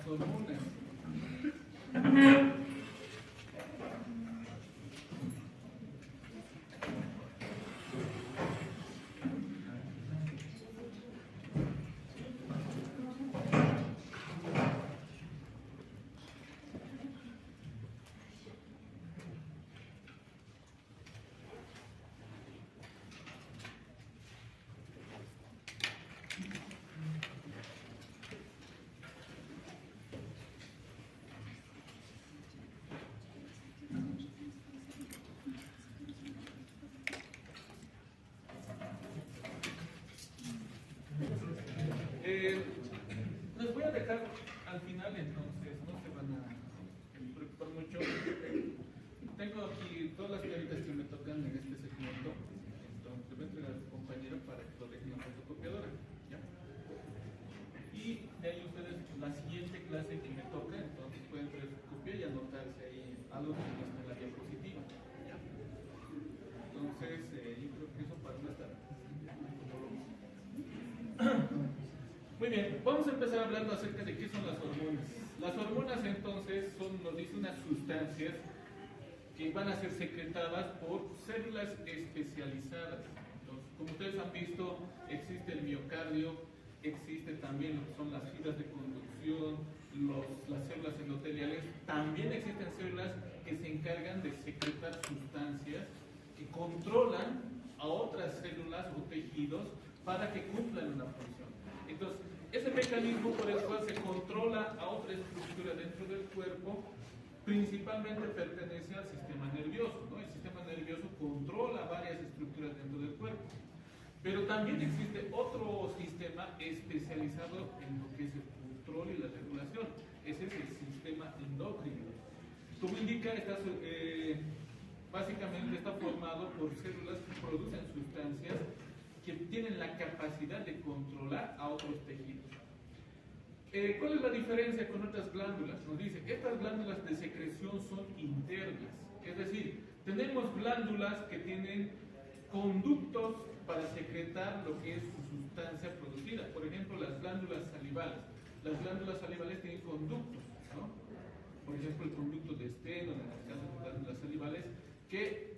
las hormonas. Les voy a dejar al final, entonces no se van a preocupar mucho. Tengo aquí todas las caritas que me tocan en este segmento, entonces voy a entregar a tu compañero para que lo dejen en la fotocopiadora, ¿ya? Y de ahí ustedes, la siguiente clase que me toca, entonces pueden traer su copia y anotarse ahí algo que no está en la diapositiva, ¿ya? Entonces, yo creo que eso para no estar como locos. Muy bien, vamos a empezar hablando acerca de qué son las hormonas. Las hormonas entonces son, nos dice, unas sustancias que van a ser secretadas por células especializadas. Entonces, como ustedes han visto, existe el miocardio, existe también lo que son las fibras de conducción, las células endoteliales. También existen células que se encargan de secretar sustancias que controlan a otras células o tejidos para que cumplan una función. Entonces, ese mecanismo por el cual se controla a otra estructura dentro del cuerpo, principalmente pertenece al sistema nervioso, ¿no? El sistema nervioso controla varias estructuras dentro del cuerpo. Pero también existe otro sistema especializado en lo que es el control y la regulación. Ese es el sistema endocrino. Como indica, básicamente está formado por células que producen sustancias que tienen la capacidad de controlar a otros tejidos. ¿Cuál es la diferencia con otras glándulas? Nos dice, estas glándulas de secreción son internas, es decir, tenemos glándulas que tienen conductos para secretar lo que es su sustancia producida. Por ejemplo, las glándulas salivales. Las glándulas salivales tienen conductos, ¿no? Por ejemplo, el conducto de Steno, en el caso de glándulas salivales, que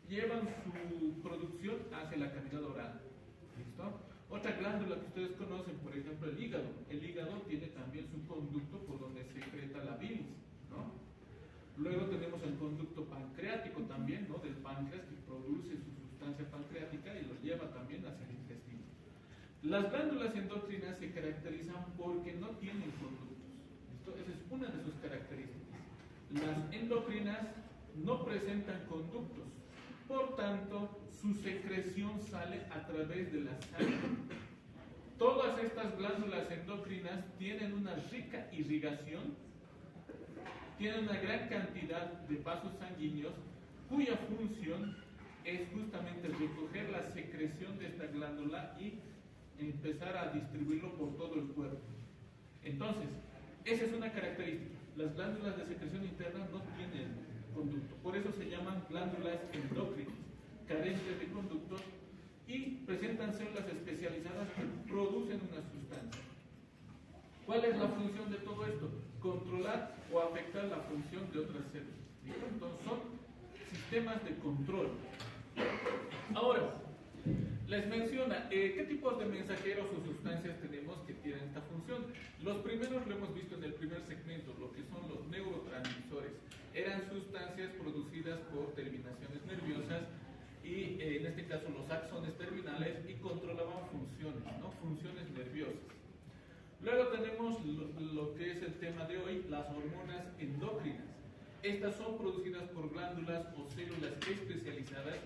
llevan su producción hacia la cavidad oral. ¿Listo? Otra glándula que ustedes conocen, por ejemplo, el hígado. El hígado tiene también su conducto por donde secreta la bilis, ¿no? Luego tenemos el conducto pancreático también, ¿no? Del páncreas, que produce su sustancia pancreática y lo lleva también hacia el intestino. Las glándulas endocrinas se caracterizan porque no tienen conductos. ¿Listo? Esa es una de sus características. Las endocrinas no presentan conductos. Por tanto, su secreción sale a través de la sangre. Todas estas glándulas endocrinas tienen una rica irrigación, tienen una gran cantidad de vasos sanguíneos cuya función es justamente recoger la secreción de esta glándula y empezar a distribuirlo por todo el cuerpo. Entonces, esa es una característica. Las glándulas de secreción interna no tienen conducto. Por eso se llaman glándulas endocrinas, carentes de conductos, y presentan células especializadas que producen una sustancia. ¿Cuál es la función de todo esto? Controlar o afectar la función de otras células. ¿Listo? Entonces son sistemas de control. Ahora, les menciona qué tipos de mensajeros o sustancias tenemos que tienen esta función. Los primeros lo hemos visto en el primer segmento, lo que son los neurotransmisores. Eran sustancias producidas por terminaciones nerviosas y en este caso los axones terminales, y controlaban funciones, ¿no? Funciones nerviosas. Luego tenemos lo que es el tema de hoy, las hormonas endócrinas. Estas son producidas por glándulas o células especializadas,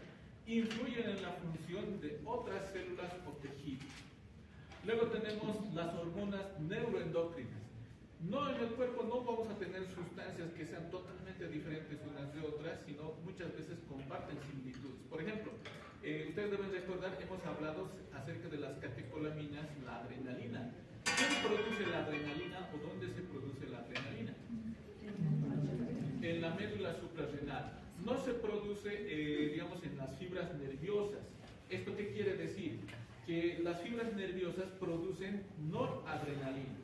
influyen en la función de otras células o tejidos. Luego tenemos las hormonas neuroendocrinas. No, en el cuerpo no vamos a tener sustancias que sean totalmente diferentes unas de otras, sino muchas veces comparten similitudes. Por ejemplo, ustedes deben recordar, hemos hablado acerca de las catecolaminas, la adrenalina. ¿Quién produce la adrenalina o dónde se produce la adrenalina? En la médula suprarrenal. No se produce, digamos, en las fibras nerviosas. ¿Esto qué quiere decir? Que las fibras nerviosas producen noradrenalina,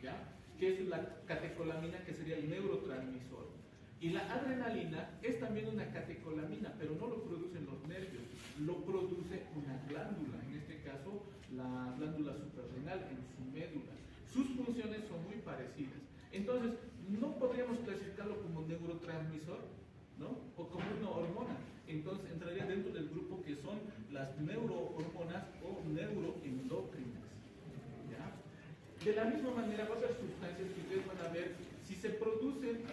¿ya? que es la catecolamina, que sería el neurotransmisor. Y la adrenalina es también una catecolamina, pero no lo producen los nervios, lo produce una glándula, en este caso la glándula suprarrenal en su médula. Sus funciones son muy parecidas. Entonces, no podríamos clasificarlo como neurotransmisor, ¿no? O como una hormona. Entonces, entraría dentro del grupo que son las neurohormonas o neuroendocrinas. ¿Ya? De la misma manera, va a haber sustancias que ustedes van a ver, si se producen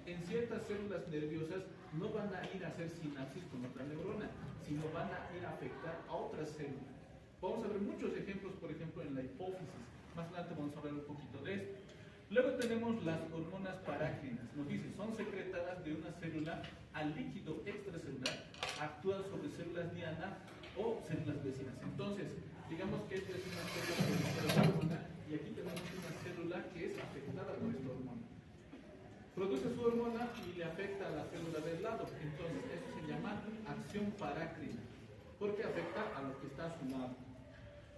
en ciertas células nerviosas, no van a ir a hacer sinapsis con otra neurona, sino van a ir a afectar a otras células. Vamos a ver muchos ejemplos, por ejemplo, en la hipófisis. Más adelante vamos a hablar un poquito de esto. Luego tenemos las hormonas parácrinas. Nos dice, son secretadas de una célula al líquido extracelular, actúan sobre células diana o células vecinas. Entonces, digamos que esta es una célula productora de hormona y aquí tenemos una célula que es afectada por esta hormona. Produce su hormona y le afecta a la célula del lado. Entonces, eso se llama acción parácrina, porque afecta a lo que está a su lado.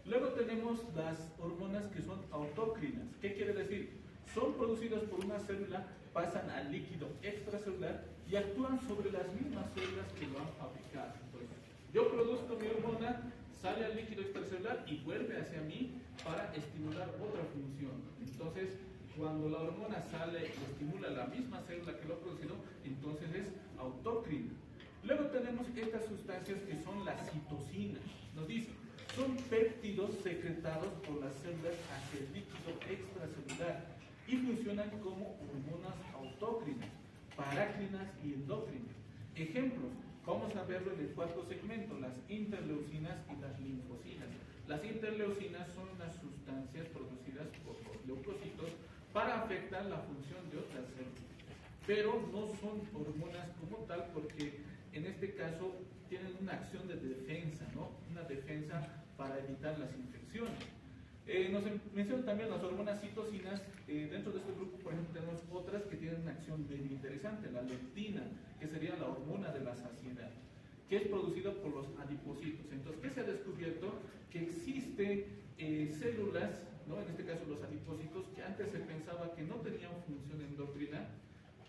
Luego tenemos las hormonas que son autócrinas. ¿Qué quiere decir? Son producidas por una célula, pasan al líquido extracelular y actúan sobre las mismas células que lo han fabricado. Entonces, yo produzco mi hormona, sale al líquido extracelular y vuelve hacia mí para estimular otra función. Entonces, cuando la hormona sale y estimula la misma célula que lo ha producido, entonces es autócrina. Luego tenemos estas sustancias que son las citocinas. Nos dice, son péptidos secretados por las células hacia el líquido extracelular y funcionan como hormonas autócrinas, parácrinas y endócrinas. Ejemplos, vamos a verlo en el cuarto segmento, las interleucinas y las linfocinas. Las interleucinas son unas sustancias producidas por los leucocitos para afectar la función de otras células, pero no son hormonas como tal, porque en este caso tienen una acción de defensa, ¿no? Una defensa para evitar las infecciones. Nos mencionan también las hormonas citocinas. Dentro de este grupo, por ejemplo, tenemos otras que tienen una acción bien interesante, la leptina, que sería la hormona de la saciedad, que es producida por los adipocitos. Entonces, ¿qué se ha descubierto? Que existen células, ¿no? En este caso los adipocitos, que antes se pensaba que no tenían función endocrina,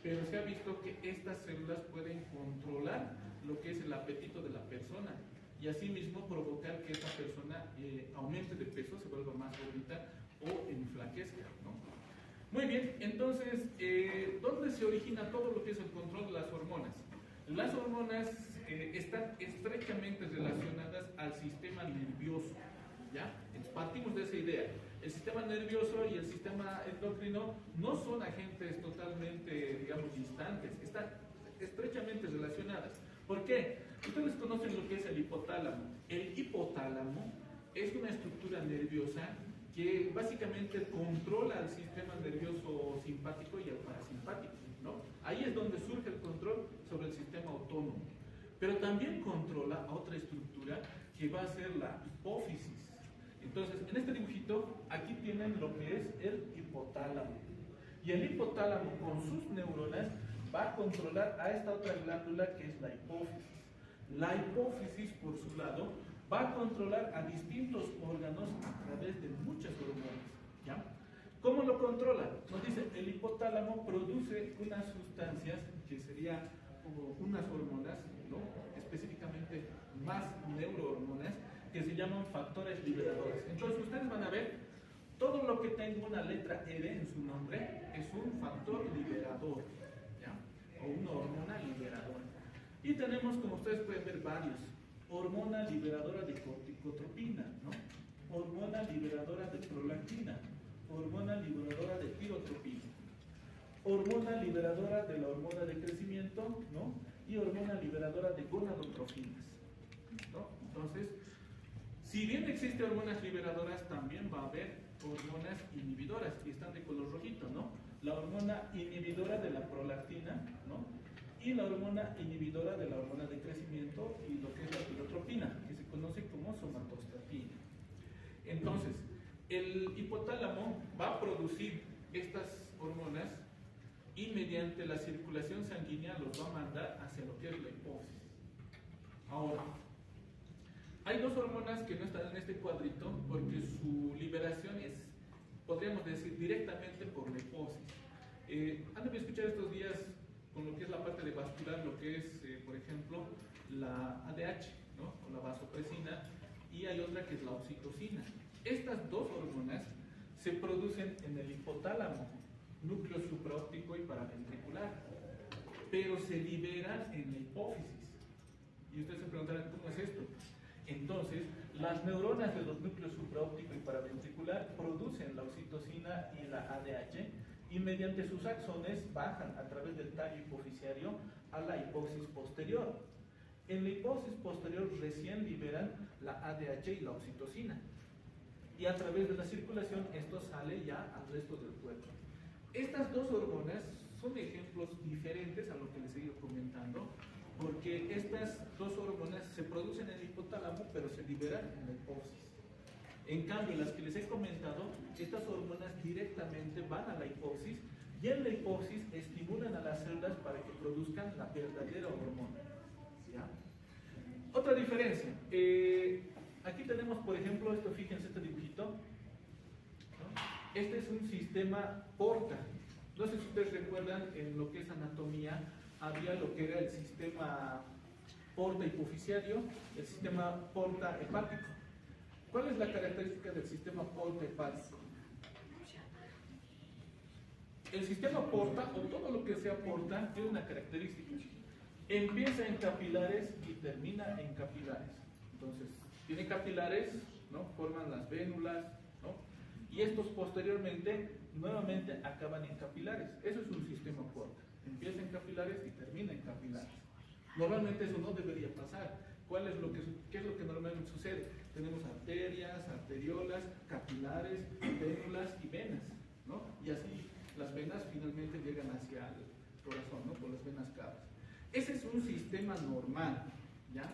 pero se ha visto que estas células pueden controlar lo que es el apetito de la persona y asimismo provocar que esta persona aumente de peso, se vuelva más gordita o enflaquezca, ¿no? Muy bien, entonces, ¿dónde se origina todo lo que es el control de las hormonas? Las hormonas están estrechamente relacionadas al sistema nervioso, ¿ya? Entonces, partimos de esa idea. El sistema nervioso y el sistema endocrino no son agentes totalmente, digamos, distantes, están estrechamente relacionadas. ¿Por qué? Ustedes conocen lo que es el hipotálamo. El hipotálamo es una estructura nerviosa que básicamente controla el sistema nervioso simpático y el parasimpático, ¿no? Ahí es donde surge el control sobre el sistema autónomo. Pero también controla a otra estructura que va a ser la hipófisis. Entonces, en este dibujito, aquí tienen lo que es el hipotálamo. Y el hipotálamo, con sus neuronas, va a controlar a esta otra glándula que es la hipófisis. La hipófisis, por su lado, va a controlar a distintos órganos a través de muchas hormonas, ¿ya? ¿Cómo lo controla? Nos dice, el hipotálamo produce unas sustancias que serían como unas hormonas, ¿no? Específicamente más neurohormonas, que se llaman factores liberadores. Entonces ustedes van a ver, todo lo que tenga una letra R en su nombre es un factor liberador, ¿ya? O una hormona liberadora. Y tenemos, como ustedes pueden ver, varios. Hormona liberadora de corticotropina, ¿no? Hormona liberadora de prolactina, hormona liberadora de tirotropina, hormona liberadora de la hormona de crecimiento, ¿no? Y hormona liberadora de gonadotrofinas, ¿no? Entonces, si bien existen hormonas liberadoras, también va a haber hormonas inhibidoras, y están de color rojito, ¿no? La hormona inhibidora de la prolactina, ¿no? Y la hormona inhibidora de la hormona de crecimiento y lo que es la tirotropina, que se conoce como somatostatina. Entonces, el hipotálamo va a producir estas hormonas y mediante la circulación sanguínea los va a mandar hacia lo que es la hipófisis. Ahora, hay dos hormonas que no están en este cuadrito porque su liberación es, podríamos decir, directamente por la hipófisis. Han de escuchar estos días con lo que es la parte de vascular, lo que es, por ejemplo, la ADH, ¿no? O la vasopresina, y hay otra que es la oxitocina. Estas dos hormonas se producen en el hipotálamo, núcleo supraóptico y paraventricular, pero se liberan en la hipófisis. Y ustedes se preguntarán, ¿cómo es esto? Entonces, las neuronas de los núcleos supraóptico y paraventricular producen la oxitocina y la ADH, y mediante sus axones bajan a través del tallo hipofisiario a la hipófisis posterior. En la hipófisis posterior recién liberan la ADH y la oxitocina, y a través de la circulación esto sale ya al resto del cuerpo. Estas dos hormonas son ejemplos diferentes a lo que les he ido comentando, porque estas dos hormonas se producen en el hipotálamo, pero se liberan en la hipófisis. En cambio, las que les he comentado, estas hormonas directamente van a la hipófisis, y en la hipófisis estimulan a las células para que produzcan la verdadera hormona. ¿Ya? Otra diferencia. Aquí tenemos, por ejemplo, esto, fíjense este dibujito, ¿no? Este es un sistema porta. No sé si ustedes recuerdan, en lo que es anatomía, había lo que era el sistema porta hipofisiario, el sistema porta hepático. ¿Cuál es la característica del sistema porta hepático? El sistema porta, o todo lo que sea porta, tiene una característica. Empieza en capilares y termina en capilares. Entonces, tiene capilares, ¿no? Forman las vénulas, ¿no? Y estos posteriormente, nuevamente acaban en capilares. Eso es un sistema porta. Empieza en capilares y termina en capilares. Normalmente eso no debería pasar. ¿Qué es lo que normalmente sucede? Tenemos arterias, arteriolas, capilares, vénulas y venas, ¿no? Y así las venas finalmente llegan hacia el corazón, ¿no? Por las venas cavas. Ese es un sistema normal, ¿ya?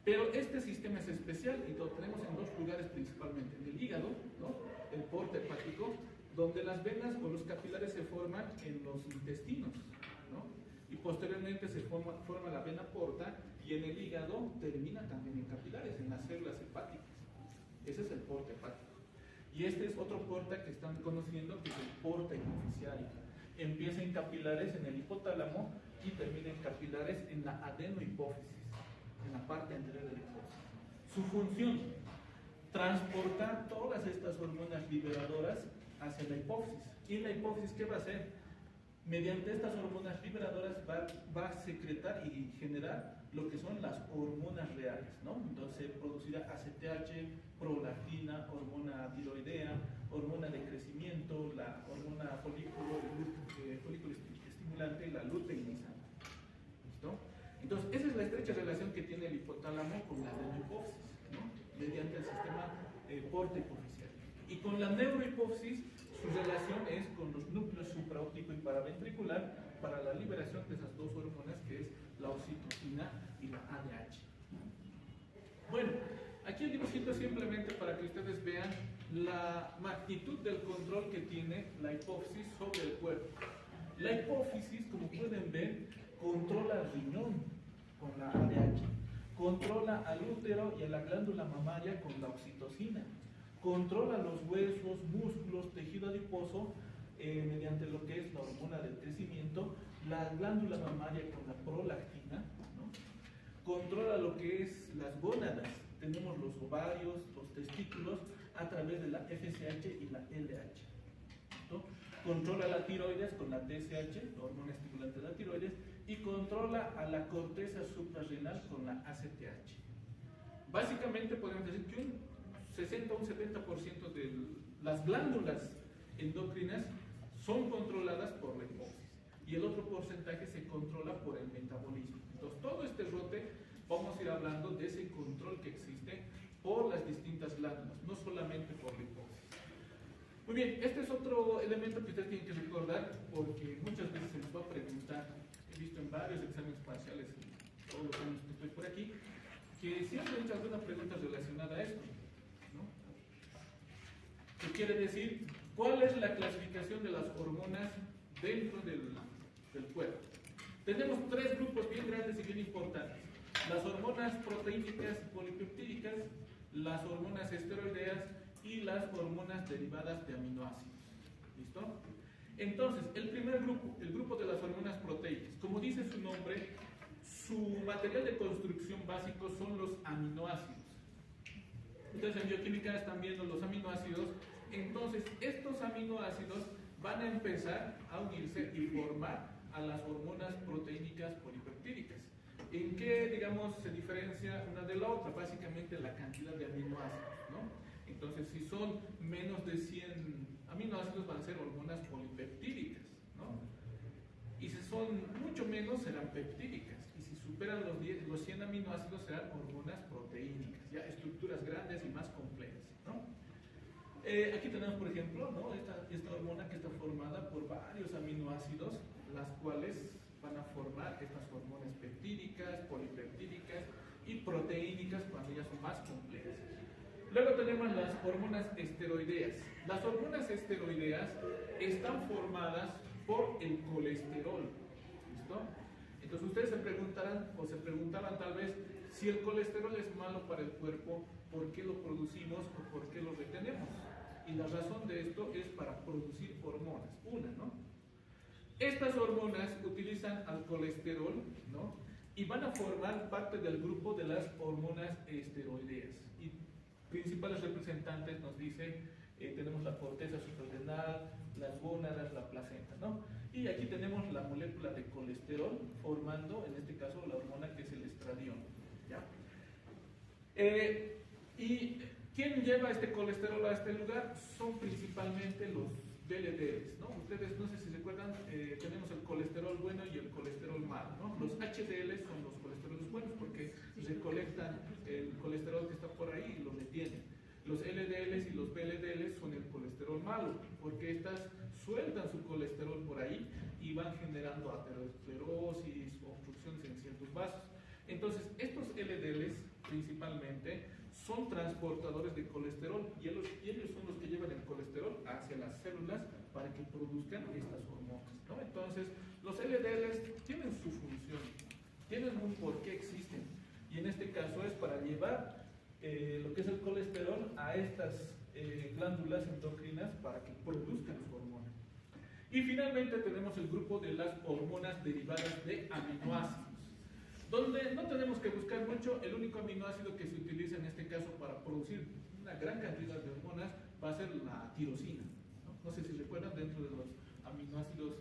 Pero este sistema es especial y lo tenemos en dos lugares principalmente. En el hígado, ¿no? El porta hepático, donde las venas o los capilares se forman en los intestinos, ¿no? Y posteriormente se forma la vena porta, y en el hígado termina también en capilares, en las células hepáticas. Ese es el porta hepático. Y este es otro porta que están conociendo, que es el porta hipofisiario. Empieza en capilares en el hipotálamo y termina en capilares en la adenohipófisis, en la parte anterior de la hipófisis. Su función, transportar todas estas hormonas liberadoras hacia la hipófisis. ¿Y la hipófisis qué va a hacer? Mediante estas hormonas liberadoras va a secretar y generar lo que son las hormonas reales, ¿no? Entonces producirá ACTH, prolactina, hormona tiroidea, hormona de crecimiento, la hormona folículo estimulante, la luteinizante. ¿Listo? Entonces esa es la estrecha relación que tiene el hipotálamo con la adenohipófisis, ¿no? Mediante el sistema porta hipofisiario. Y con la neurohipófisis, su relación es con los núcleos supraóptico y paraventricular para la liberación de esas dos hormonas, que es la oxitocina y la ADH. Bueno, aquí el dibujito simplemente para que ustedes vean la magnitud del control que tiene la hipófisis sobre el cuerpo. La hipófisis, como pueden ver, controla el riñón con la ADH, controla al útero y a la glándula mamaria con la oxitocina, controla los huesos, músculos, tejido adiposo mediante lo que es la hormona del crecimiento, la glándula mamaria con la prolactina, ¿no? Controla lo que es las gónadas, tenemos los ovarios, los testículos, a través de la FSH y la LH, ¿no? Controla la tiroides con la TSH, la hormona estimulante de la tiroides, y controla a la corteza suprarrenal con la ACTH. Básicamente podemos decir que un 60 o un 70% de las glándulas endocrinas son controladas por la hipófisis, y el otro porcentaje se controla por el metabolismo. Entonces, todo este rote vamos a ir hablando de ese control que existe por las distintas glándulas, no solamente por la hipófisis. Muy bien, este es otro elemento que ustedes tienen que recordar, porque muchas veces se les va a preguntar, he visto en varios exámenes parciales en todos los años que estoy por aquí, que siempre han hecho alguna pregunta relacionada a esto, ¿no? ¿Qué quiere decir? ¿Cuál es la clasificación de las hormonas dentro del cuerpo? Tenemos tres grupos bien grandes y bien importantes: las hormonas proteínicas y polipeptídicas, las hormonas esteroideas y las hormonas derivadas de aminoácidos. ¿Listo? Entonces, el primer grupo, el grupo de las hormonas proteicas, como dice su nombre, su material de construcción básico son los aminoácidos. Entonces, en bioquímica están viendo los aminoácidos. Entonces, estos aminoácidos van a empezar a unirse y formar a las hormonas proteínicas polipeptídicas. ¿En qué, digamos, se diferencia una de la otra? Básicamente la cantidad de aminoácidos, ¿no? Entonces, si son menos de 100 aminoácidos, van a ser hormonas polipeptídicas, ¿no? Y si son mucho menos, serán peptídicas. Y si superan los 100 aminoácidos, serán hormonas proteínicas, ya estructuras grandes y más complejas, ¿no? Aquí tenemos, por ejemplo, ¿no? esta hormona que está formada por varios aminoácidos, las cuales van a formar estas hormonas peptídicas, polipeptídicas y proteínicas cuando ya son más complejas. Luego tenemos las hormonas esteroideas. Las hormonas esteroideas están formadas por el colesterol. ¿Listo? Entonces ustedes se preguntarán o se preguntaban tal vez, si el colesterol es malo para el cuerpo, ¿por qué lo producimos o por qué lo retenemos? Y la razón de esto es para producir hormonas. ¿No? Estas hormonas utilizan al colesterol, ¿no? Y van a formar parte del grupo de las hormonas esteroideas. Y principales representantes nos dicen, tenemos la corteza suprarrenal, las gónadas, la placenta, ¿no? Y aquí tenemos la molécula de colesterol formando, en este caso, la hormona que es el estradiol, ¿ya? ¿Y quién lleva este colesterol a este lugar? Son principalmente los VLDLs, ¿no? Ustedes, no sé si recuerdan, tenemos el colesterol bueno y el colesterol malo, ¿no? Los HDLs son los colesteroles buenos porque recolectan el colesterol que está por ahí y lo retienen. Los LDLs y los VLDLs son el colesterol malo, porque estas sueltan su colesterol por ahí y van generando aterosclerosis, obstrucciones en ciertos vasos. Entonces, estos LDLs principalmente son transportadores de colesterol y ellos son los que llevan el colesterol hacia las células para que produzcan estas hormonas, ¿no? Entonces, los LDLs tienen su función, tienen un por qué existen, y en este caso es para llevar lo que es el colesterol a estas glándulas endocrinas para que produzcan su hormona. Y finalmente tenemos el grupo de las hormonas derivadas de aminoácidos, donde no tenemos que buscar mucho. El único aminoácido que se utiliza en este caso para producir una gran cantidad de hormonas va a ser la tirosina, ¿no? No sé si recuerdan, dentro de los aminoácidos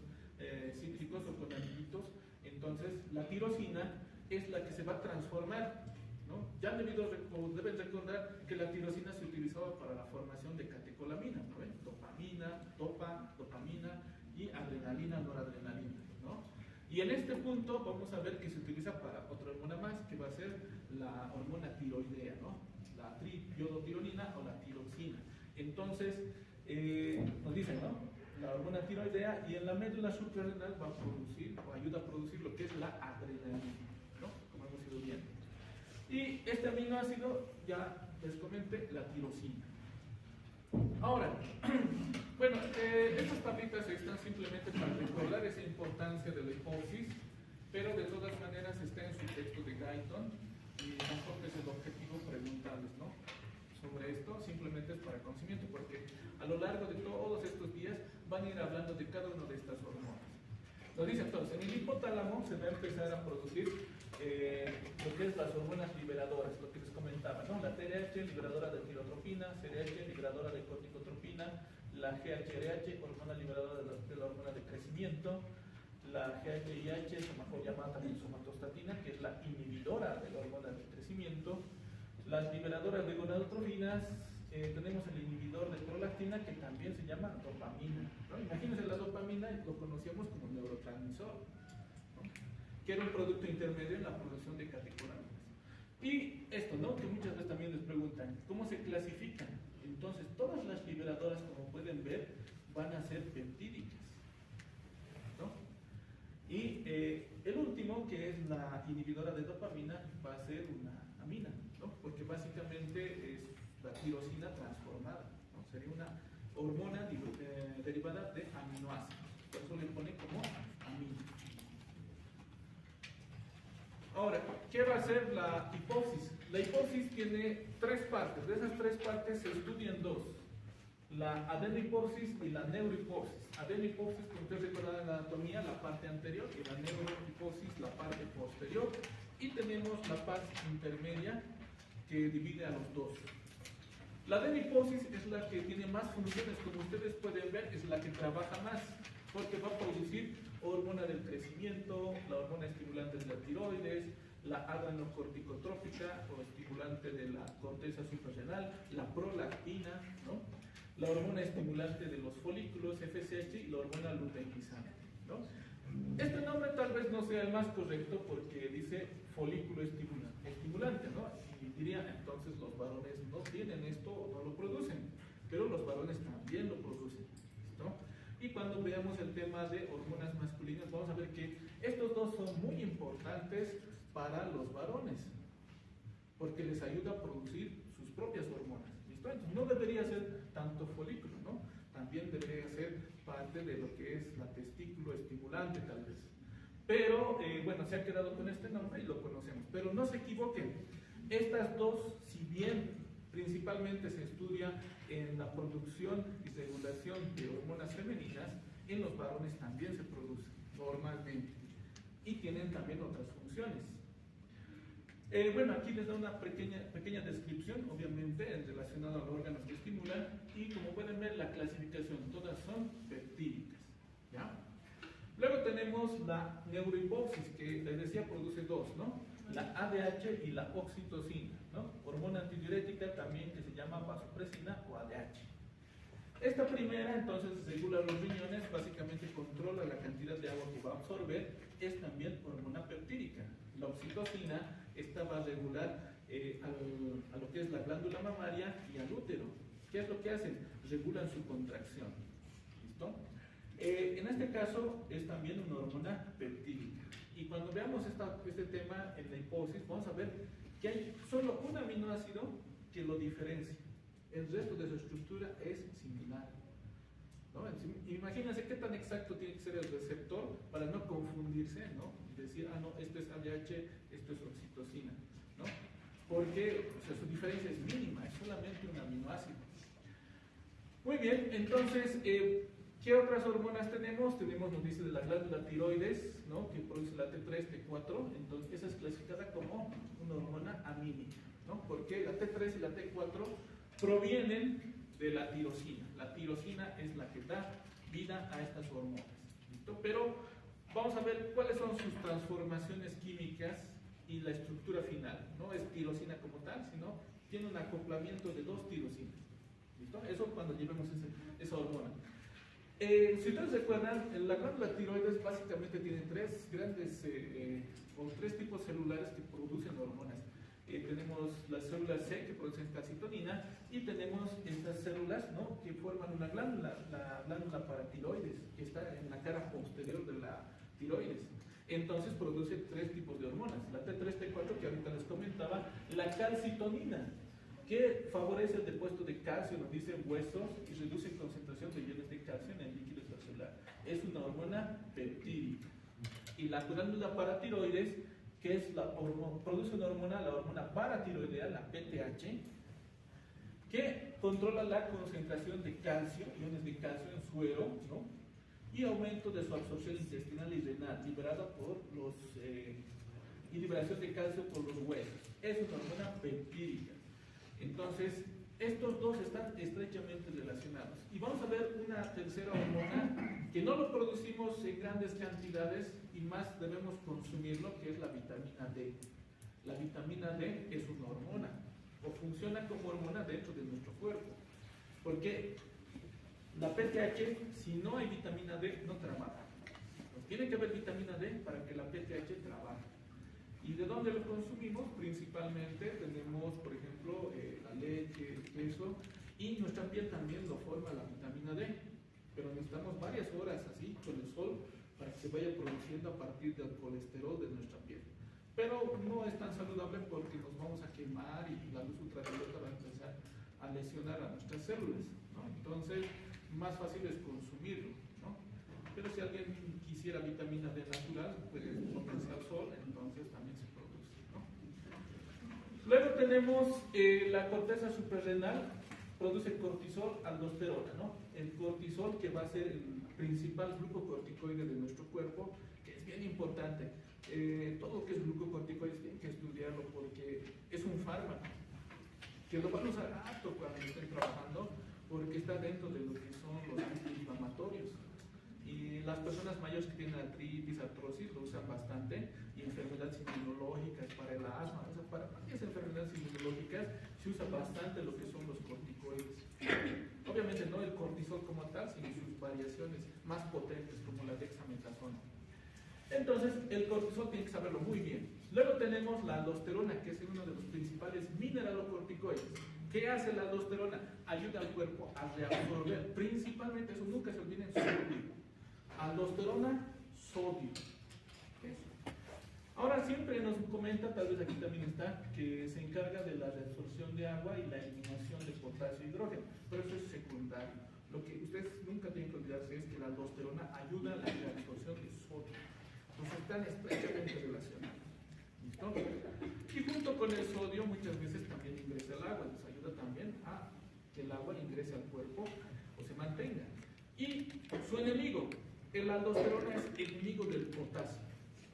cítricos o con amiguitos, entonces la tirosina es la que se va a transformar, ¿no? Ya deben recordar que la tirosina se utilizaba para la formación de catecolamina, ¿no? Dopamina, dopamina y adrenalina, noradrenalina, ¿no? Y en este punto vamos a ver que se utiliza para otra hormona más, que va a ser la hormona tiroidea, ¿no? La triiodotironina o la tiroxina. Entonces, nos dicen, ¿no? La hormona tiroidea, y en la médula suprarrenal va a producir o ayuda a producir lo que es la adrenalina, ¿no? Como hemos ido viendo. Y este aminoácido, ya les comenté, la tirosina. Ahora, bueno, estas tablitas están simplemente para recordar esa importancia de la hipófisis, pero de todas maneras está en su texto de Guyton y tampoco es el objetivo preguntarles, ¿no? Sobre esto, simplemente es para conocimiento, porque a lo largo de todos estos días van a ir hablando de cada una de estas hormonas. Nos dice entonces, en el hipotálamo se va a empezar a producir lo que es las hormonas liberadoras, lo que les comentaba, ¿no? La TRH, liberadora de tirotropina, CRH, liberadora de corticotropina, la GHRH, hormona liberadora de la hormona de crecimiento, la GHIH, mejor llamada también somatostatina, que es la inhibidora de la hormona de crecimiento, las liberadoras de gonadotrofinas, tenemos el inhibidor de prolactina, que también se llama dopamina, ¿no? Imagínense, la dopamina lo conocíamos como neurotransmisor, ¿no? Que era un producto intermedio en la producción de catecolaminas. Y esto, ¿no? Que muchas veces también les preguntan, ¿cómo se clasifican? Entonces, todas las liberadoras, como pueden ver, van a ser peptídicas, ¿no? Y el último, que es la inhibidora de dopamina, va a ser una amina, ¿no? Porque básicamente es la tirosina transformada, ¿no? Sería una hormona derivada de aminoácidos, por eso le pone como amina. Ahora, ¿qué va a ser la hipófisis? La hipófisis tiene tres partes. De esas tres partes se estudian dos. la adenohipófisis y la neurohipófisis. Adenohipófisis, como ustedes recuerdan en la anatomía, la parte anterior, y la neurohipófisis, la parte posterior. Y tenemos la parte intermedia que divide a los dos. La adenohipófisis es la que tiene más funciones, como ustedes pueden ver, es la que trabaja más, porque va a producir hormona del crecimiento, la hormona estimulante de la tiroides, la adrenocorticotrópica o estimulante de la corteza suprarrenal, la prolactina, ¿no? La hormona estimulante de los folículos, FSH, y la hormona luteinizante, ¿no? Este nombre tal vez no sea el más correcto porque dice folículo estimulante, ¿no? Y diría, entonces los varones no tienen esto o no lo producen, pero los varones también lo producen, ¿no? Y cuando veamos el tema de hormonas masculinas, vamos a ver que estos dos son muy importantes para los varones, porque les ayuda a producir sus propias hormonas, ¿listo? Entonces no debería ser tanto folículo, ¿no? También debería ser parte de lo que es la testículo estimulante, tal vez. Pero, bueno, se ha quedado con este nombre y lo conocemos. Pero no se equivoquen, estas dos, si bien principalmente se estudia en la producción y regulación de hormonas femeninas, en los varones también se producen normalmente y tienen también otras funciones. Bueno, aquí les da una pequeña descripción, obviamente, relacionada a los órganos que estimulan, y como pueden ver, la clasificación, todas son peptídicas, ¿ya? Luego tenemos la neurohipófisis, que les decía produce dos, ¿no? La ADH y la oxitocina, ¿no? Hormona antidiurética también que se llama vasopresina o ADH. Esta primera, entonces, regula los riñones, básicamente controla la cantidad de agua que va a absorber, es también hormona peptídica. La oxitocina, esta va a regular a lo que es la glándula mamaria y al útero. ¿Qué es lo que hacen? Regulan su contracción, ¿listo? En este caso, es también una hormona peptídica. Y cuando veamos este tema en la hipófisis, vamos a ver que hay solo un aminoácido que lo diferencia. El resto de su estructura es similar, ¿no? Imagínense qué tan exacto tiene que ser el receptor para no confundirse, ¿no? Y decir, ah, no, esto es ADH, esto es oxitocina, ¿no? Porque, o sea, su diferencia es mínima, es solamente un aminoácido. Muy bien, entonces, ¿qué otras hormonas tenemos? Tenemos, nos dice, de la glándula tiroides, ¿no? Que produce la T3, T4, entonces esa es clasificada como una hormona amínica, ¿no? Porque la T3 y la T4 provienen de la tirosina. La tirosina es la que da vida a estas hormonas, ¿listo? Pero vamos a ver cuáles son sus transformaciones químicas y la estructura final. No es tirosina como tal, sino tiene un acoplamiento de dos tirosinas, ¿listo? Eso cuando llevemos esa hormona. Si ustedes recuerdan, la glándula tiroides básicamente tiene tres grandes o tres tipos celulares que producen hormonas. Tenemos las células C que producen calcitonina y tenemos estas células, ¿no? Que forman una glándula, la glándula paratiroides, que está en la cara posterior de la tiroides. Entonces produce tres tipos de hormonas, la T3, T4 que ahorita les comentaba, la calcitonina, que favorece el depuesto de calcio, nos dicen huesos, y reduce concentración de iones de calcio en el líquido celular. Es una hormona peptídica. Y la glándula paratiroides, que es produce una hormona, la hormona paratiroidea, la PTH, que controla la concentración de calcio, iones de calcio en suero, ¿no? Y aumento de su absorción intestinal y renal, liberada por y liberación de calcio por los huesos. Es una hormona peptídica. Entonces, estos dos están estrechamente relacionados. Y vamos a ver una tercera hormona que no lo producimos en grandes cantidades y más debemos consumirlo, que es la vitamina D. La vitamina D es una hormona o funciona como hormona dentro de nuestro cuerpo. Porque la PTH, si no hay vitamina D, no trabaja. Pues tiene que haber vitamina D para que la PTH trabaje. ¿Y de dónde lo consumimos? Principalmente tenemos, por ejemplo, la leche, el queso, y nuestra piel también lo forma la vitamina D. Pero necesitamos varias horas así con el sol para que se vaya produciendo a partir del colesterol de nuestra piel. Pero no es tan saludable porque nos vamos a quemar y la luz ultravioleta va a empezar a lesionar a nuestras células, ¿no? Entonces, más fácil es consumirlo, ¿no? Pero si alguien quisiera vitamina D natural, pues ponerse al sol, entonces también se produce, ¿no? Luego tenemos la corteza suprarrenal, produce cortisol, aldosterona, ¿no? El cortisol, que va a ser el principal glucocorticoide de nuestro cuerpo, que es bien importante. Todo lo que es glucocorticoides tienen que estudiarlo porque es un fármaco que lo van a usar harto cuando estén trabajando, porque está dentro de lo que son los antiinflamatorios. Y las personas mayores que tienen artritis, artrosis, lo usan bastante, y enfermedades inmunológicas para el asma, o sea, para varias enfermedades inmunológicas se usa bastante lo que son los corticoides. Obviamente no el cortisol como tal, sino sus variaciones más potentes como la dexametasona. Entonces, el cortisol tiene que saberlo muy bien. Luego tenemos la aldosterona, que es uno de los principales mineralocorticoides. ¿Qué hace la aldosterona? Ayuda al cuerpo a reabsorber, principalmente, eso nunca se olviden, sodio. Aldosterona, sodio. Eso. Ahora siempre nos comenta, tal vez aquí también está, que se encarga de la reabsorción de agua y la eliminación de potasio y hidrógeno, pero eso es secundario. Lo que ustedes nunca tienen que olvidarse es que la aldosterona ayuda a la reabsorción de sodio. Entonces están estrechamente relacionados. ¿Listo? Y junto con el sodio muchas veces también ingresa el agua, nos ayuda también a que el agua ingrese al cuerpo o se mantenga. Y su enemigo, el aldosterona es enemigo del potasio.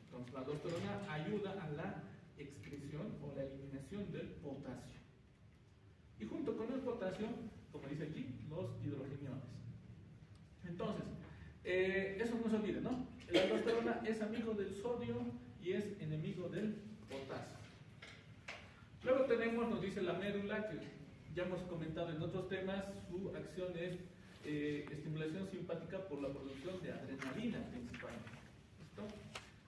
Entonces la aldosterona ayuda a la excreción o la eliminación del potasio. Y junto con el potasio, como dice aquí, los hidrogeniones. Entonces, eso no se olvide, ¿no? La aldosterona es amigo del sodio y es enemigo del potasio. Luego tenemos, nos dice la médula, que ya hemos comentado en otros temas, su acción es estimulación simpática por la producción de adrenalina principalmente. ¿Listo?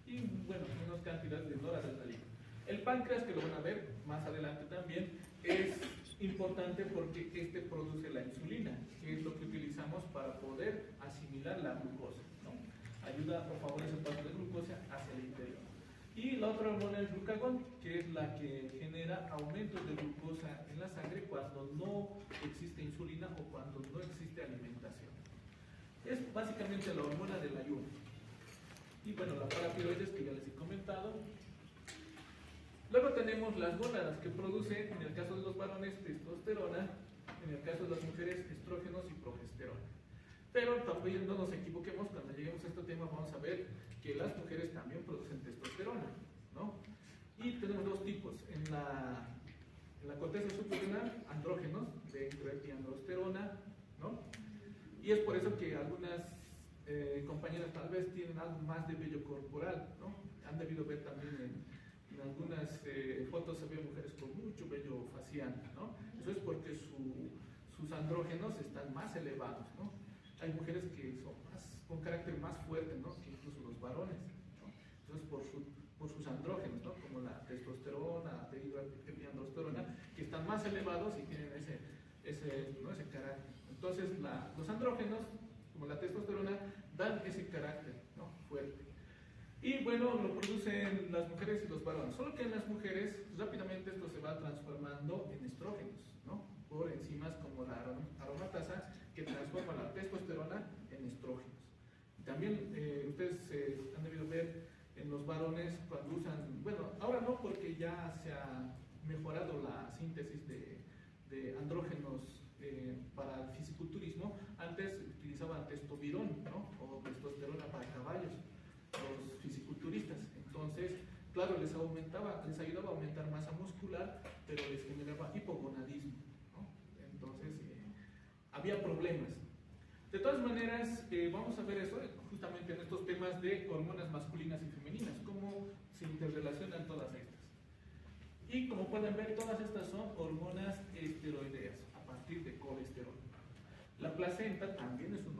Y bueno, menos cantidad de noradrenalina. El páncreas, que lo van a ver más adelante también, es importante porque este produce la insulina, que es lo que utilizamos para poder asimilar la glucosa, ¿no? Ayuda o favorece el paso de glucosa hacia el interior. Y la otra hormona es glucagón, que es la que genera aumentos de glucosa en la sangre cuando no existe insulina o cuando no existe alimentación. Es básicamente la hormona del ayuno. Y bueno, la paratiroides, que ya les he comentado. Luego tenemos las gónadas, que producen, en el caso de los varones, testosterona, en el caso de las mujeres, estrógenos y progesterona. Pero también no nos equivoquemos, cuando lleguemos a este tema vamos a ver que las mujeres también producen testosterona, ¿no? Y tenemos dos tipos. En la corteza subrenal, andrógenos, de androsterona, ¿no? Y es por eso que algunas compañeras tal vez tienen algo más de vello corporal, ¿no? Han debido ver también en algunas fotos se ven mujeres con mucho vello facial, ¿no? Eso es porque sus andrógenos están más elevados, ¿no? Hay mujeres que son con carácter más fuerte, ¿no? Que incluso los varones, ¿no? Entonces por sus andrógenos, ¿no? Como la testosterona, androsterona, que están más elevados y tienen ese carácter. Entonces los andrógenos, como la testosterona, dan ese carácter, ¿no? Fuerte. Y bueno, lo producen las mujeres y los varones. Solo que en las mujeres rápidamente esto se va transformando en estrógenos, ¿no? Por enzimas como la aromatasa, que transforma la testosterona en estrógenos. Y también ustedes han debido ver en los varones cuando usan, bueno, ahora no, porque ya se ha mejorado la síntesis de andrógenos para el fisiculturismo. Antes utilizaban testovirón, ¿no? O testosterona para caballos, los fisiculturistas. Entonces, claro, les ayudaba a aumentar masa muscular, pero les generaba hipogonadismo, ¿no? Entonces, había problemas. De todas maneras, vamos a ver eso justamente en estos temas de hormonas masculinas y femeninas, cómo se interrelacionan todas estas. Y como pueden ver, todas estas son hormonas esteroideas a partir de colesterol. La placenta también es un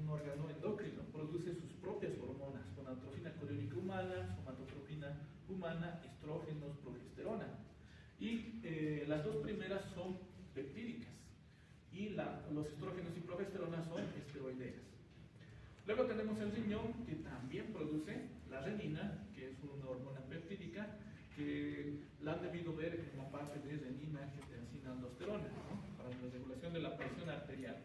órgano endocrino, produce sus propias hormonas, gonadotrofina coriónica humana, somatotropina humana, estrógenos, progesterona. Y las dos primeras son peptídicas y los estrógenos y progesterona son esteroideas. Luego tenemos el riñón, que también produce la renina, que es una hormona peptídica, que la han debido ver en la parte de renina, angiotensina, aldosterona, ¿no? Para la regulación de la presión arterial.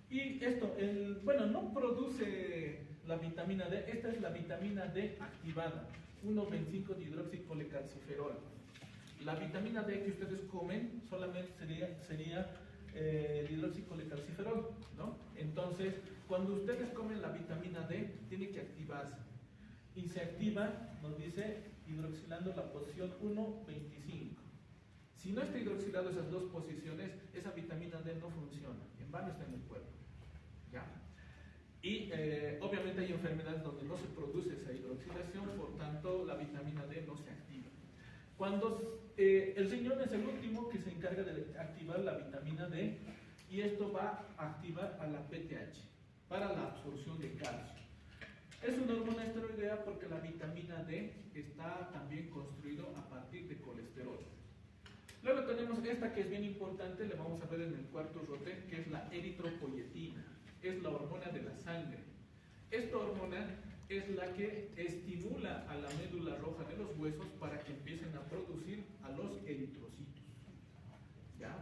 Y esto, bueno, no produce la vitamina D, esta es la vitamina D activada, 1,25-dihidroxicolecalciferol. La vitamina D que ustedes comen solamente sería el hidroxicolecalciferol, ¿no? Entonces, cuando ustedes comen la vitamina D, tiene que activarse. Y se activa, nos dice, hidroxilando la posición 1,25. Si no está hidroxilado esas dos posiciones, esa vitamina D no funciona. En vano está en el cuerpo. ¿Ya? Y obviamente hay enfermedades donde no se produce esa hidroxilación, por tanto la vitamina D no se activa. Cuando el riñón es el último que se encarga de activar la vitamina D, y esto va a activar a la PTH para la absorción de calcio. Es una hormona esteroidea porque la vitamina D está también construido a partir de colesterol. Luego tenemos esta que es bien importante, le vamos a ver en el cuarto rote, que es la eritropoyetina. Es la hormona de la sangre. Esta hormona es la que estimula a la médula roja de los huesos para que empiecen a producir a los eritrocitos. ¿Ya?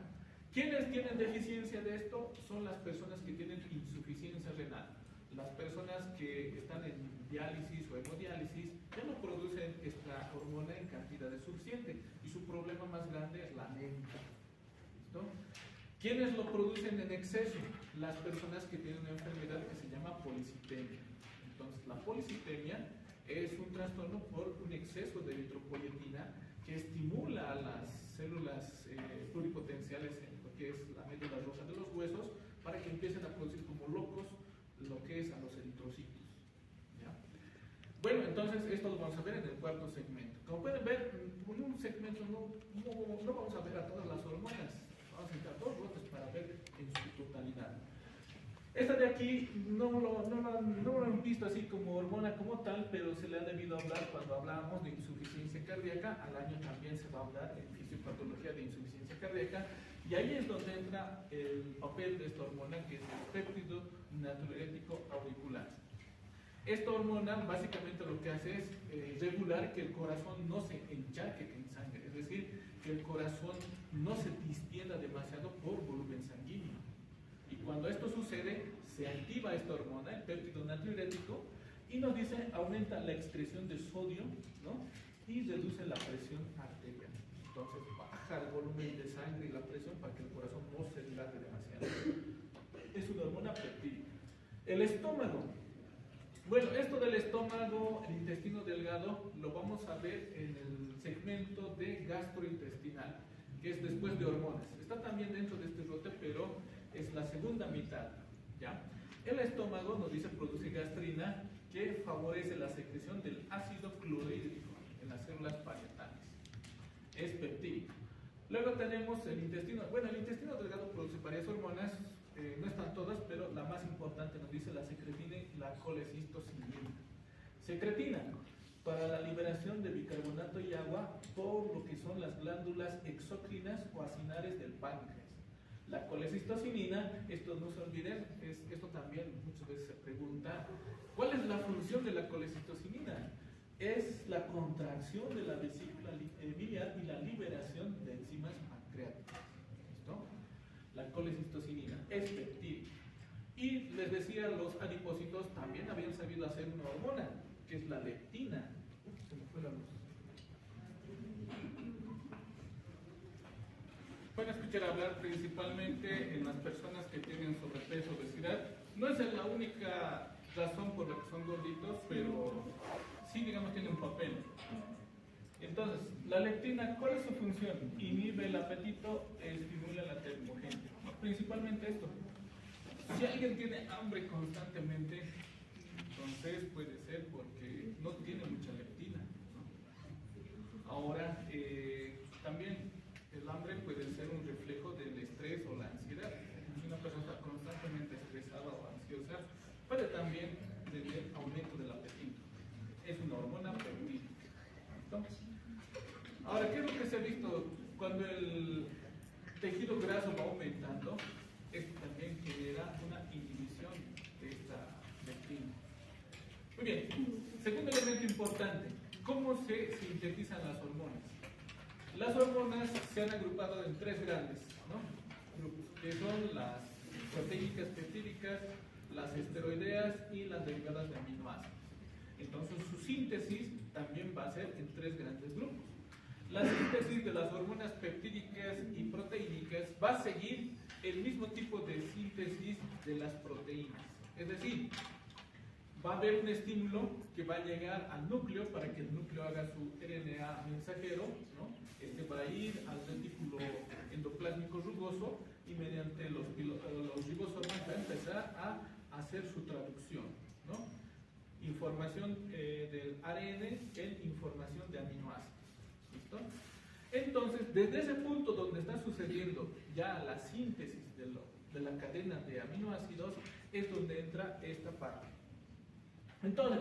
¿Quiénes tienen deficiencia de esto? Son las personas que tienen insuficiencia renal. Las personas que están en diálisis o hemodiálisis ya no producen esta hormona en cantidades suficientes y su problema más grande es la anemia. ¿Listo? ¿Quiénes lo producen en exceso? Las personas que tienen una enfermedad que se llama policitemia. Entonces, la policitemia es un trastorno por un exceso de eritropoyetina que estimula a las células pluripotenciales en lo que es la médula roja de los huesos para que empiecen a producir como locos lo que es a los eritrocitos. ¿Ya? Bueno, entonces esto lo vamos a ver en el cuarto segmento. Como pueden ver, en un segmento no vamos a ver a todas las hormonas, vamos a necesitar dos rotes para ver en su totalidad. Esta de aquí no lo han visto así como hormona como tal, pero se le ha debido hablar cuando hablábamos de insuficiencia cardíaca. Al año también se va a hablar en fisiopatología de insuficiencia cardíaca, y ahí es donde entra el papel de esta hormona, que es el péptido natriurético auricular. Esta hormona básicamente lo que hace es regular que el corazón no se encharque en sangre, es decir, que el corazón no se distienda demasiado por volumen sanguíneo. Y cuando esto sucede, se activa esta hormona, el péptido natriurético, y nos dice aumenta la excreción de sodio, ¿no? Y reduce la presión arterial. Entonces baja el volumen de sangre y la presión para que el corazón no se dilate demasiado. Es una hormona peptídica. El estómago. Bueno, esto del estómago, el intestino delgado, lo vamos a ver en el segmento de gastrointestinal, que es después de hormonas. Está también dentro de este rote, pero es la segunda mitad. ¿Ya? El estómago, nos dice, produce gastrina, que favorece la secreción del ácido clorhídrico en las células parietales. Es peptídico. Luego tenemos el intestino. Bueno, el intestino delgado produce varias hormonas, no están todas, pero la más importante nos dice la secretina y la colecistocinina. Secretina para la liberación de bicarbonato y agua por lo que son las glándulas exócrinas o acinares del páncreas. La colecistocinina, esto no se olviden, esto también muchas veces se pregunta, ¿cuál es la función de la colecistocinina? Es la contracción de la vesícula biliar y la liberación de enzimas pancreáticas. ¿Listo? La colecistocinina es peptídica. Y les decía, los adipocitos también habían sabido hacer una hormona, que es la leptina. Se me fue la luz. Pueden escuchar hablar principalmente en las personas que tienen sobrepeso o obesidad. No es la única razón por la que son gorditos, pero sí, digamos, tiene un papel. Entonces, la leptina, ¿cuál es su función? Inhibe el apetito, estimula la termogénesis. Principalmente esto. Si alguien tiene hambre constantemente, entonces puede ser porque no tiene mucha leptina, ¿no? Ahora, también el hambre puede ser un reflejo del estrés o la ansiedad. Si una persona está constantemente estresada o ansiosa, puede también tener aumento del apetito. Es una hormona peptídica. Ahora, ¿qué es lo que se ha visto cuando el tejido graso va aumentando? Esto también genera una inhibición de esta leptina. Muy bien, segundo elemento importante, ¿cómo se sintetizan las hormonas? Las hormonas se han agrupado en tres grandes, ¿no?, grupos, que son las proteínicas peptídicas, las esteroideas y las derivadas de aminoácidos. Entonces su síntesis también va a ser en tres grandes grupos. la síntesis de las hormonas peptídicas y proteínicas va a seguir el mismo tipo de síntesis de las proteínas. Es decir, va a haber un estímulo que va a llegar al núcleo para que el núcleo haga su RNA mensajero, ¿no? Este va a ir al retículo endoplásmico rugoso y mediante los ribosomas va a empezar a hacer su traducción, ¿no? Información del ARN en información de aminoácidos. ¿Listo? Entonces, desde ese punto donde está sucediendo ya la síntesis de la cadena de aminoácidos, es donde entra esta parte. Entonces,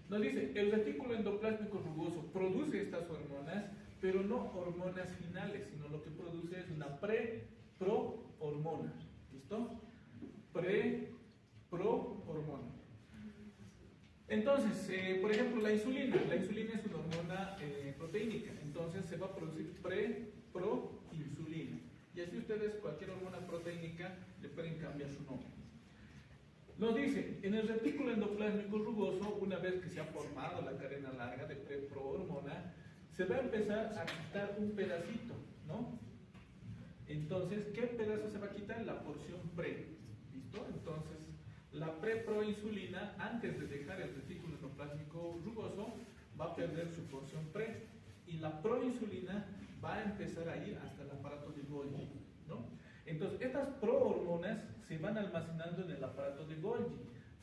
nos dice, el retículo endoplásmico rugoso produce estas hormonas, pero no hormonas finales, sino lo que produce es una pre-pro-hormona. ¿Listo? Pre-pro-hormona. Entonces, por ejemplo, la insulina es una hormona proteínica, entonces se va a producir pre-pro-insulina. Y así ustedes, cualquier hormona proteínica, le pueden cambiar su nombre. Nos dice, en el retículo endoplásmico rugoso, una vez que se ha formado la cadena larga de pre-pro-hormona, se va a empezar a quitar un pedacito, ¿no? Entonces, ¿qué pedazo se va a quitar? La porción pre. ¿Listo? Entonces, la pre-proinsulina, antes de dejar el retículo endoplásmico rugoso, va a perder su porción pre. Y la proinsulina va a empezar a ir hasta el aparato de Golgi, ¿no? Entonces, estas prohormonas se van almacenando en el aparato de Golgi,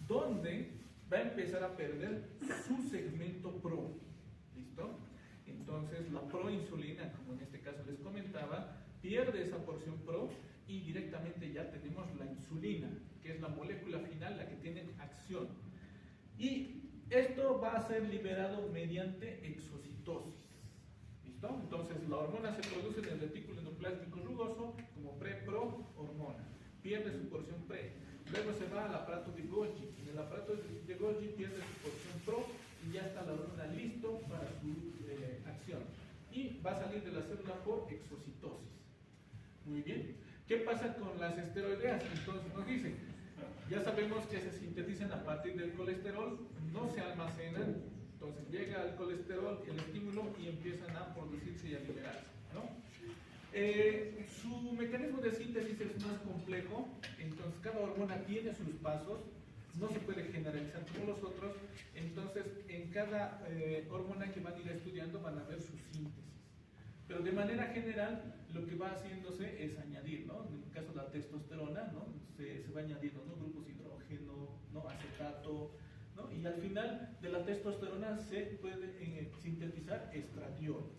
donde va a empezar a perder su segmento pro. ¿Listo? Entonces, la proinsulina, como en este caso les comentaba, pierde esa porción pro y directamente ya tenemos la insulina, que es la molécula final, la que tiene acción. Y esto va a ser liberado mediante exocitosis. ¿Listo? Entonces, la hormona se produce en el retículo endoplásmico rugoso como pre-pro-hormona. Pierde su porción pre. Luego se va al aparato de Golgi. En el aparato de Golgi pierde su porción pro y ya está la hormona listo para su acción. Y va a salir de la célula por exocitosis. Muy bien. ¿Qué pasa con las esteroideas? Entonces nos dice, ya sabemos que se sintetizan a partir del colesterol, no se almacenan, entonces llega al colesterol, el estímulo y empiezan a producirse y a liberarse, ¿no? Su mecanismo de síntesis es más complejo, entonces cada hormona tiene sus pasos, no se puede generalizar como los otros, entonces en cada hormona que van a ir estudiando van a ver su síntesis. Pero de manera general, lo que va haciéndose es añadir, ¿no? En el caso de la testosterona, ¿no? Se va añadiendo, ¿no? Grupos hidrógeno, ¿no? Acetato, ¿no? Y al final de la testosterona se puede sintetizar estradiol,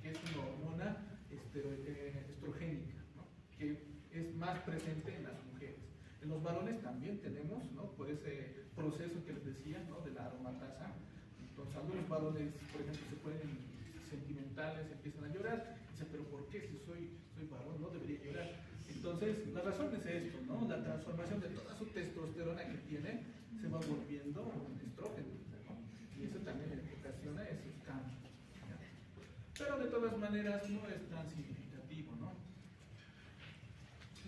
que es una hormona estrogénica, ¿no? Que es más presente en las mujeres. En los varones también tenemos, ¿no? Por ese proceso que les decía, ¿no? De la aromatasa. Entonces, algunos varones, por ejemplo, se pueden sentimentales, empiezan a llorar, dicen, pero ¿por qué? Si soy varón, no debería llorar. Entonces, la razón es esto, ¿no? La transformación de toda su testosterona que tiene se va volviendo un estrógeno, ¿no? Y eso también ocasiona esos cambios, ¿no? Pero de todas maneras no es tan significativo, ¿no?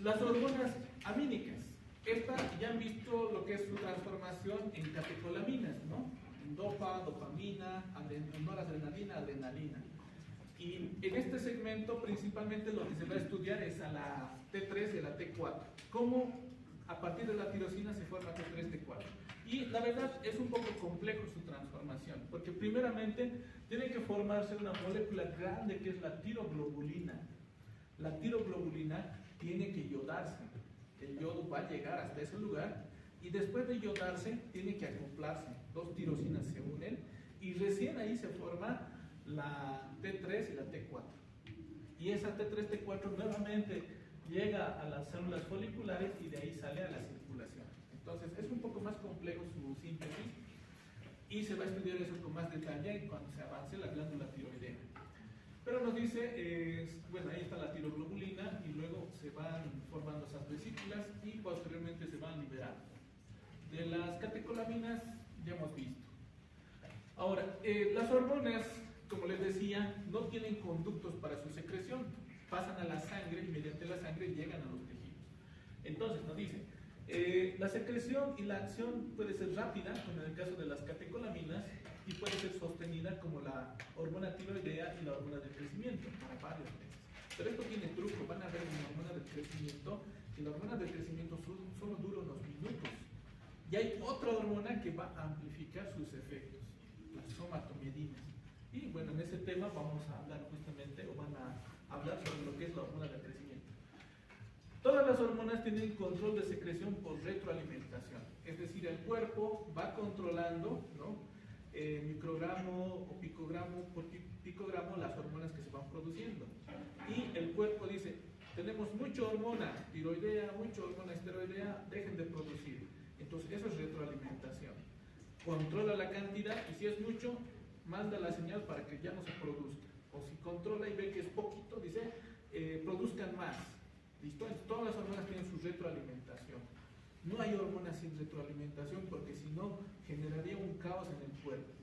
Las hormonas amínicas, estas ya han visto lo que es su transformación en catecolaminas, ¿no? Dopa, dopamina, noradrenalina, adrenalina. Y en este segmento principalmente lo que se va a estudiar es a la T3 y a la T4. Cómo a partir de la tirosina se forma T3, T4. Y la verdad es un poco complejo su transformación, porque primeramente tiene que formarse una molécula grande que es la tiroglobulina. La tiroglobulina tiene que iodarse. El yodo va a llegar hasta ese lugar y después de iodarse tiene que acoplarse. Dos tirosinas se unen y recién ahí se forma la T3 y la T4. Y esa T3, T4 nuevamente llega a las células foliculares y de ahí sale a la circulación. Entonces es un poco más complejo su síntesis y se va a estudiar eso con más detalle cuando se avance la glándula tiroidea. Pero nos dice, bueno, ahí está la tiroglobulina y luego se van formando esas vesículas y posteriormente se van liberando. De las catecolaminas ya hemos visto. Ahora, las hormonas, como les decía, no tienen conductos para su secreción, pasan a la sangre y mediante la sangre llegan a los tejidos. Entonces nos dice, la secreción y la acción puede ser rápida, como en el caso de las catecolaminas, y puede ser sostenida como la hormona tiroidea y la hormona del crecimiento para varios meses. Pero esto tiene truco, van a ver en la hormona del crecimiento que la hormona del crecimiento solo dura unos minutos. Y hay otra hormona que va a amplificar sus efectos, las somatomedinas. Y bueno, en ese tema vamos a hablar justamente, o van a hablar sobre lo que es la hormona del crecimiento. Todas las hormonas tienen control de secreción por retroalimentación, es decir, el cuerpo va controlando, ¿no?, microgramo o picogramo por picogramo las hormonas que se van produciendo. Y el cuerpo dice, tenemos mucha hormona tiroidea, mucha hormona esteroidea, dejen de producir. Entonces eso es retroalimentación. Controla la cantidad y si es mucho, manda la señal para que ya no se produzca. O si controla y ve que es poquito, dice, produzcan más. ¿Listo? Entonces, todas las hormonas tienen su retroalimentación. No hay hormonas sin retroalimentación porque si no generaría un caos en el cuerpo.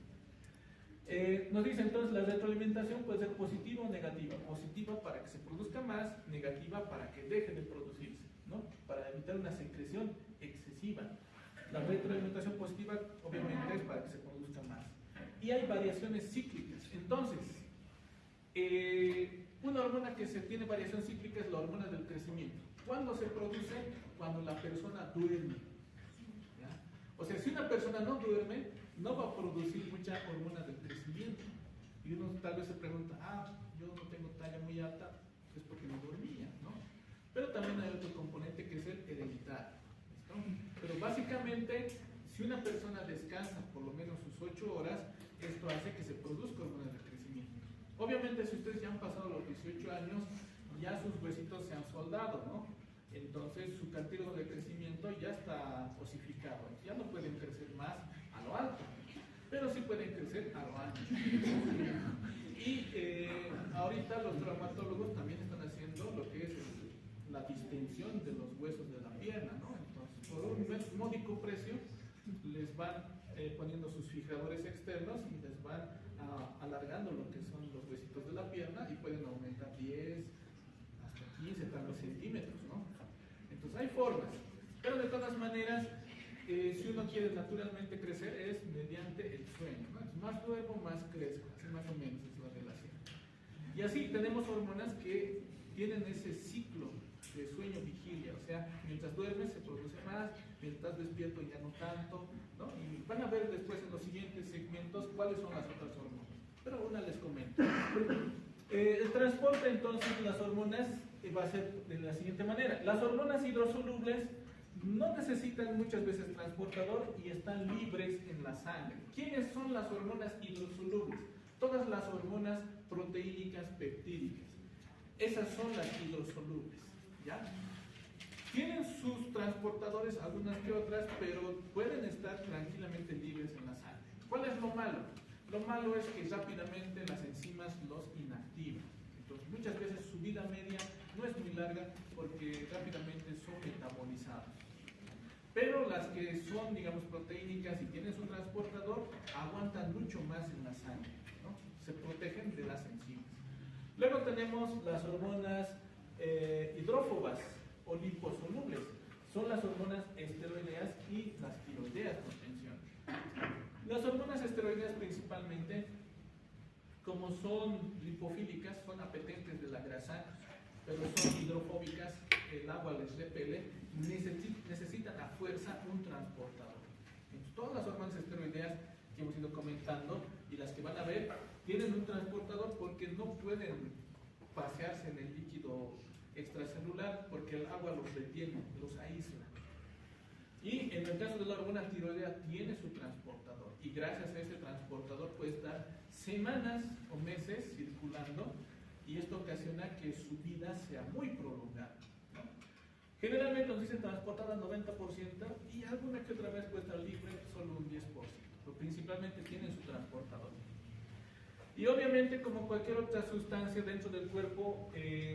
Nos dice entonces la retroalimentación puede ser positiva o negativa. Positiva para que se produzca más, negativa para que deje de producirse, ¿no? Para evitar una secreción excesiva. La retroalimentación positiva obviamente es para que se produzca más. Y hay variaciones cíclicas. Entonces, una hormona que se tiene variación cíclica es la hormona del crecimiento. ¿Cuándo se produce? Cuando la persona duerme. ¿Ya? O sea, si una persona no duerme, no va a producir mucha hormona del crecimiento. Y uno tal vez se pregunta, yo no tengo talla muy alta, es porque no dormía, ¿no? Pero también hay otro componente que es el hereditario. ¿Listo? Pero básicamente, si una persona descansa por lo menos sus 8 horas, esto hace que se produzca hormona del crecimiento. Obviamente, si ustedes ya han pasado los 18 años, ya sus huesitos se han soldado, ¿no? Entonces, su cartílago de crecimiento ya está osificado. Ya no pueden crecer más a lo alto, pero sí pueden crecer a lo ancho. Y ahorita los traumatólogos también están haciendo lo que es la distensión de los huesos de la pierna, ¿no? Entonces, por un módico precio, les van poniendo sus fijadores externos y les van alargando lo que son los huesitos de la pierna y pueden aumentar 10 hasta 15 tal vez centímetros, ¿no? Entonces hay formas, pero de todas maneras, si uno quiere naturalmente crecer es mediante el sueño, ¿no? Entonces, más duermo, más crezco, así más o menos es la relación. Y así tenemos hormonas que tienen ese ciclo de sueño-vigilia, o sea, mientras duermes se produce más, mientras despierto ya no tanto, ¿no? Y van a ver después en los siguientes segmentos cuáles son las otras hormonas, pero una les comento. El transporte entonces de las hormonas va a ser de la siguiente manera. Las hormonas hidrosolubles no necesitan muchas veces transportador y están libres en la sangre. ¿Quiénes son las hormonas hidrosolubles? Todas las hormonas proteínicas peptídicas. Esas son las hidrosolubles, ¿ya? Tienen sus transportadores, algunas que otras, pero pueden estar tranquilamente libres en la sangre. ¿Cuál es lo malo? Lo malo es que rápidamente las enzimas los inactivan. Entonces, muchas veces su vida media no es muy larga porque rápidamente son metabolizados. Pero las que son, digamos, proteínicas y tienen su transportador, aguantan mucho más en la sangre, ¿no? Se protegen de las enzimas. Luego tenemos las hormonas hidrófobas o liposolubles. Son las hormonas esteroideas y las tiroideas por tensión. Las hormonas esteroideas principalmente, como son lipofílicas, son apetentes de la grasa, pero son hidrofóbicas, el agua les repele, necesitan a fuerza un transportador. Entonces, todas las hormonas esteroideas que hemos ido comentando y las que van a ver, tienen un transportador porque no pueden pasearse en el líquido extracelular porque el agua los retiene, los aísla. Y en el caso de la hormona tiroidea tiene su transportador y gracias a ese transportador puede estar semanas o meses circulando y esto ocasiona que su vida sea muy prolongada, ¿no? Generalmente nos dicen transportada al 90% y alguna que otra vez puede estar libre solo un 10%, pero principalmente tienen su transportador. Y obviamente, como cualquier otra sustancia dentro del cuerpo,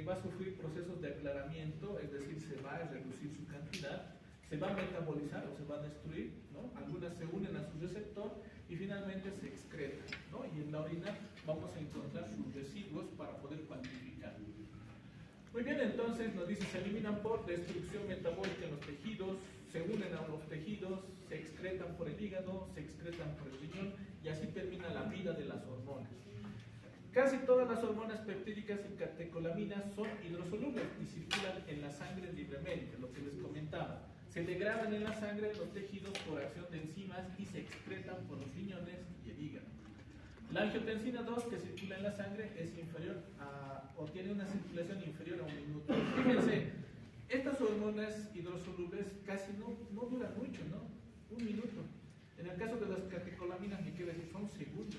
va a sufrir procesos de aclaramiento, es decir, se va a reducir su cantidad, se va a metabolizar o se va a destruir, ¿no? Algunas se unen a su receptor y finalmente se excretan, ¿no? Y en la orina vamos a encontrar sus residuos para poder cuantificar. Muy bien, entonces nos dice, se eliminan por destrucción metabólica en los tejidos, se unen a los tejidos, se excretan por el hígado. hígado, se excretan por el riñón y así termina la vida de las hormonas. Casi todas las hormonas peptídicas y catecolaminas son hidrosolubles y circulan en la sangre libremente, lo que les comentaba. Se degradan en la sangre los tejidos por acción de enzimas y se excretan por los riñones y el hígado. La angiotensina 2 que circula en la sangre es inferior o tiene una circulación inferior a 1 minuto. Fíjense, estas hormonas hidrosolubles casi no duran mucho, ¿no? 1 minuto. En el caso de las catecolaminas, ¿qué quiere decir? Son segundos.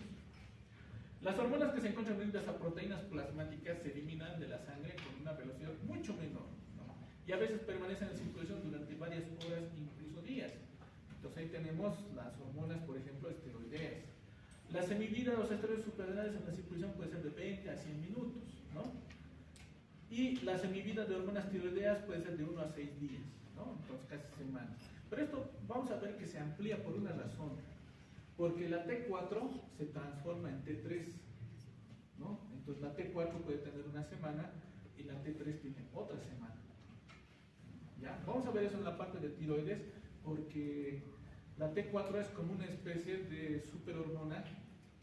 Las hormonas que se encuentran unidas a proteínas plasmáticas se eliminan de la sangre con una velocidad mucho menor, ¿no? Y a veces permanecen en circulación durante varias horas, incluso días. Entonces ahí tenemos las hormonas, por ejemplo, esteroideas. La semivida de los esteroides suprarrenales en la circulación puede ser de 20 a 100 minutos, ¿no? Y la semivida de hormonas tiroideas puede ser de 1 a 6 días, ¿no? Entonces casi semanas. Pero esto vamos a ver que se amplía por una razón. Porque la T4 se transforma en T3, ¿no? Entonces la T4 puede tener una semana y la T3 tiene otra semana. ¿Ya? Vamos a ver eso en la parte de tiroides, porque la T4 es como una especie de superhormona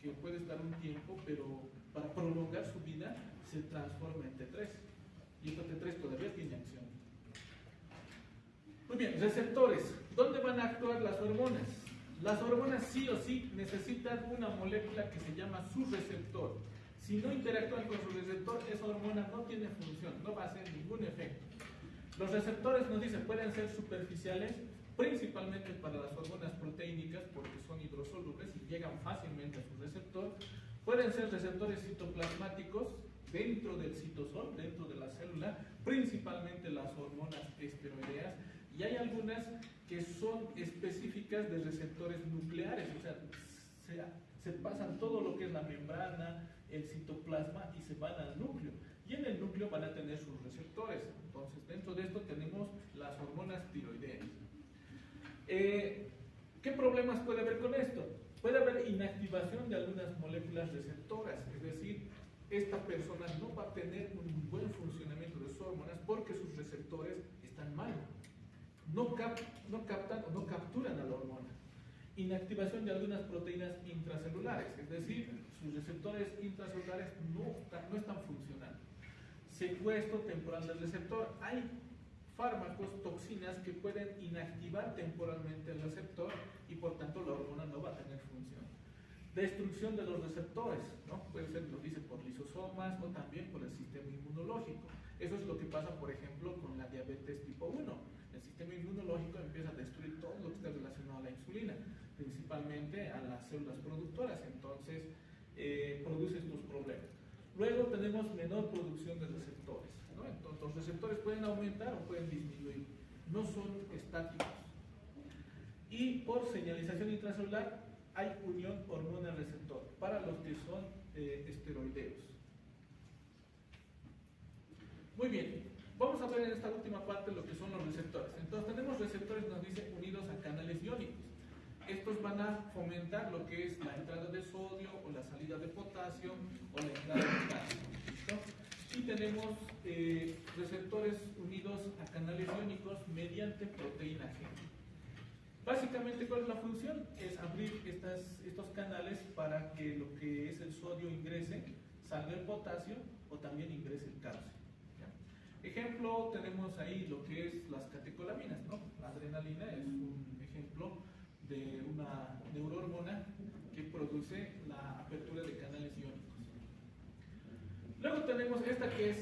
que puede estar un tiempo, pero para prolongar su vida se transforma en T3. Y esta T3 todavía tiene acción. Muy bien, receptores. ¿Dónde van a actuar las hormonas? Las hormonas sí o sí necesitan una molécula que se llama su receptor. Si no interactúan con su receptor, esa hormona no tiene función, no va a hacer ningún efecto. Los receptores, nos dicen, pueden ser superficiales, principalmente para las hormonas proteínicas, porque son hidrosolubles y llegan fácilmente a su receptor. Pueden ser receptores citoplasmáticos dentro del citosol, dentro de la célula, principalmente las hormonas esteroideas. Y hay algunas que son específicas de receptores nucleares, o sea, se pasan todo lo que es la membrana, el citoplasma y se van al núcleo. Y en el núcleo van a tener sus receptores. Entonces, dentro de esto tenemos las hormonas tiroideas. ¿Qué problemas puede haber con esto? Puede haber inactivación de algunas moléculas receptoras, es decir, esta persona no va a tener un buen funcionamiento de sus hormonas porque sus receptores están mal. No captan o no capturan a la hormona. Inactivación de algunas proteínas intracelulares, es decir, sus receptores intracelulares no están funcionando. Secuestro temporal del receptor. Hay fármacos, toxinas que pueden inactivar temporalmente el receptor y por tanto la hormona no va a tener función. Destrucción de los receptores, ¿no? Puede ser, lo dice, por lisosomas o también por el sistema inmunológico. Eso es lo que pasa, por ejemplo, con la diabetes tipo 1. El sistema inmunológico empieza a destruir todo lo que está relacionado a la insulina, principalmente a las células productoras, entonces produce estos problemas. Luego tenemos menor producción de receptores, ¿no? Entonces los receptores pueden aumentar o pueden disminuir, no son estáticos. Y por señalización intracelular hay unión hormona-receptor para los que son esteroideos. Muy bien. Vamos a ver en esta última parte lo que son los receptores. Entonces tenemos receptores, nos dice, unidos a canales iónicos. Estos van a fomentar lo que es la entrada de sodio o la salida de potasio o la entrada de calcio. ¿Listo? Y tenemos receptores unidos a canales iónicos mediante proteína G. Básicamente, ¿cuál es la función? Es abrir estos canales para que lo que es el sodio ingrese, salga el potasio o también ingrese el calcio. Ejemplo, tenemos ahí lo que es las catecolaminas, ¿no? La adrenalina es un ejemplo de una neurohormona que produce la apertura de canales iónicos. Luego tenemos esta que es,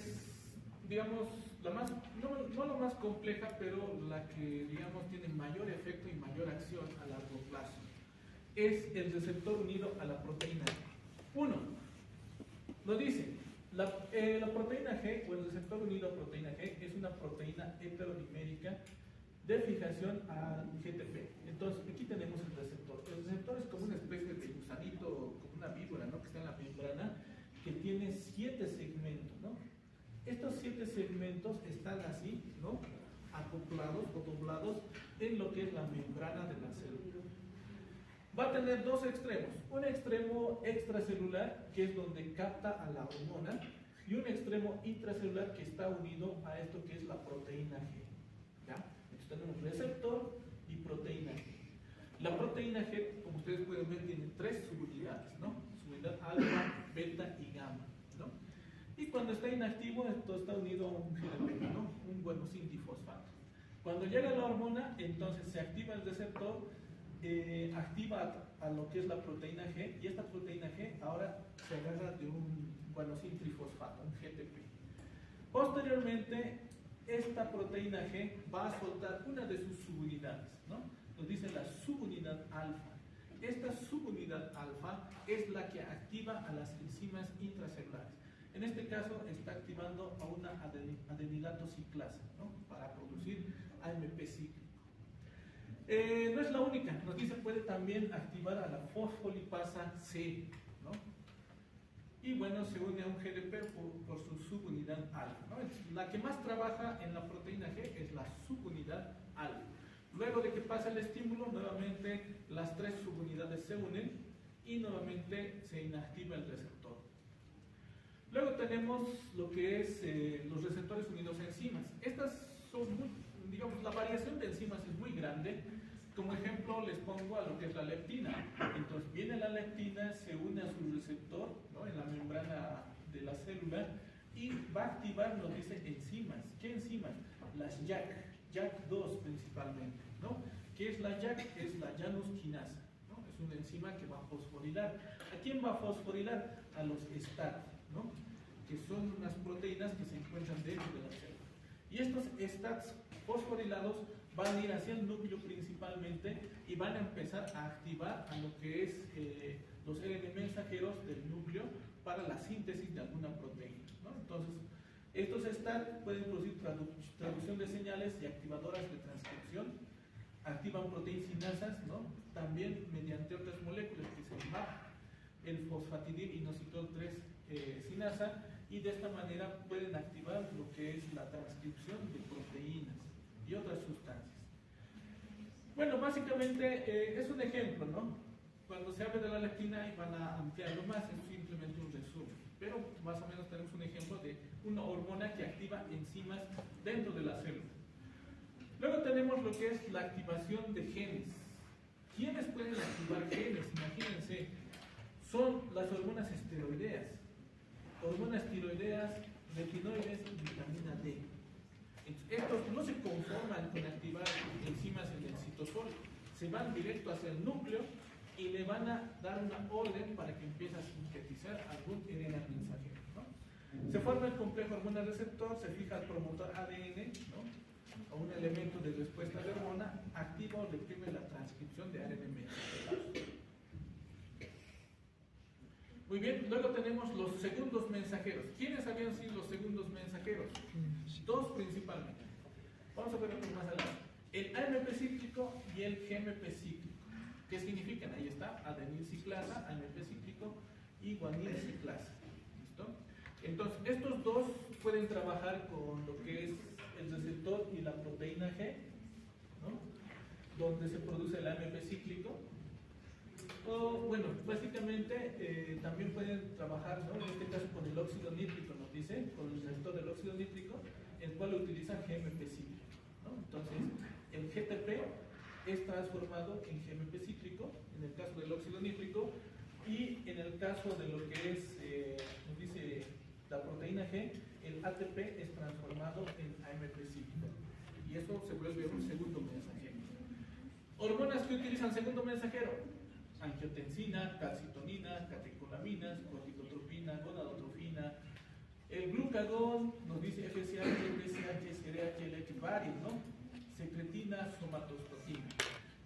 digamos, la más, no la más compleja, pero la que, digamos, tiene mayor efecto y mayor acción a largo plazo. Es el receptor unido a la proteína. Uno, lo dice. La proteína G o el receptor unido a proteína G es una proteína heterodimérica de fijación al GTP. Entonces, aquí tenemos el receptor. El receptor es como una especie de gusanito, como una víbora, ¿no? Que está en la membrana, que tiene 7 segmentos, ¿no? Estos 7 segmentos están así, ¿no? Acoplados o doblados en lo que es la membrana de la célula. Va a tener dos extremos, un extremo extracelular, que es donde capta a la hormona, y un extremo intracelular que está unido a esto que es la proteína G. ¿Ya? Entonces tenemos receptor y proteína G. La proteína proteína G, como ustedes pueden ver, tiene tres subunidades, ¿no? Subunidad alfa, beta y gamma, ¿no? Y cuando está inactivo, esto está unido a un GDP, ¿no? Un guanosine difosfato. Cuando llega la hormona, entonces se activa el receptor, activa a lo que es la proteína G, y esta proteína G ahora se agarra de un guanosine trifosfato, un GTP. Posteriormente, esta proteína G va a soltar una de sus subunidades, ¿no? Nos dice la subunidad alfa. Esta subunidad alfa es la que activa a las enzimas intracelulares. En este caso está activando a una adenilato ciclasa, ¿no? Para producir AMP cíclico. No es la única, nos dice puede también activar a la fosfolipasa C, ¿no? Y bueno, se une a un GDP por su subunidad alfa, ¿no? La que más trabaja en la proteína G es la subunidad alfa. Luego de que pasa el estímulo, nuevamente las tres subunidades se unen y nuevamente se inactiva el receptor. Luego tenemos lo que es los receptores unidos a enzimas. Estas son muy, digamos, la variación de enzimas es muy grande. Como ejemplo les pongo a lo que es la leptina. Entonces viene la leptina, se une a su receptor, ¿no? En la membrana de la célula y va a activar, nos dice, enzimas. ¿Qué enzimas? Las JAK2 principalmente, ¿no? ¿Qué es la JAK? Es la Janus quinasa, ¿no? Es una enzima que va a fosforilar. ¿A quién va a fosforilar? A los STAT, ¿no? Que son unas proteínas que se encuentran dentro de la célula. Y estos STATs fosforilados van a ir hacia el núcleo principalmente y van a empezar a activar a lo que es los RNA mensajeros del núcleo para la síntesis de alguna proteína, ¿no? Entonces, estos STAT pueden producir traducción de señales y activadoras de transcripción, activan proteínsinasas, ¿no? También mediante otras moléculas que es el MAP, el fosfatidil inositol 3 sinasa, y de esta manera pueden activar lo que es la transcripción de proteínas y otras sustancias. Bueno, básicamente es un ejemplo, ¿no? Cuando se habla de la leptina y van a ampliarlo más, es simplemente un resumen, pero más o menos tenemos un ejemplo de una hormona que activa enzimas dentro de la célula. Luego tenemos lo que es la activación de genes. ¿Quiénes pueden activar genes? Imagínense, son las hormonas esteroideas, retinoides y vitamina D. Estos no se conforman con activar enzimas en el citosol, se van directo hacia el núcleo y le van a dar una orden para que empiece a sintetizar algún RNA mensajero, ¿no? Se forma el complejo hormona-receptor, se fija el promotor ADN, ¿no? O un elemento de respuesta de hormona, activa o reprime la transcripción de ARN mensajero. Muy bien, luego tenemos los segundos mensajeros. ¿Quiénes habían sido los segundos mensajeros? Dos principalmente. Vamos a verlo más adelante. El AMP cíclico y el GMP cíclico. ¿Qué significan? Ahí está, adenil ciclasa, AMP cíclico y guanil ciclasa. ¿Listo? Entonces, estos dos pueden trabajar con lo que es el receptor y la proteína G, ¿no? Donde se produce el AMP cíclico. O, bueno, básicamente también pueden trabajar, ¿no? En este caso con el óxido nítrico, nos dice, con el receptor del óxido nítrico, el cual utiliza GMP cíclico, ¿no? Entonces, el GTP es transformado en GMP cíclico, en el caso del óxido nítrico, y en el caso de lo que es, nos dice la proteína G, el ATP es transformado en AMP cíclico, y eso se vuelve un segundo mensajero. Hormonas que utilizan segundo mensajero: angiotensina, calcitonina, catecolaminas, corticotropina, gonadotrofina, el glucagón, nos dice FSH, PSH, CRH, LH, varios, ¿no? Secretina, somatostatina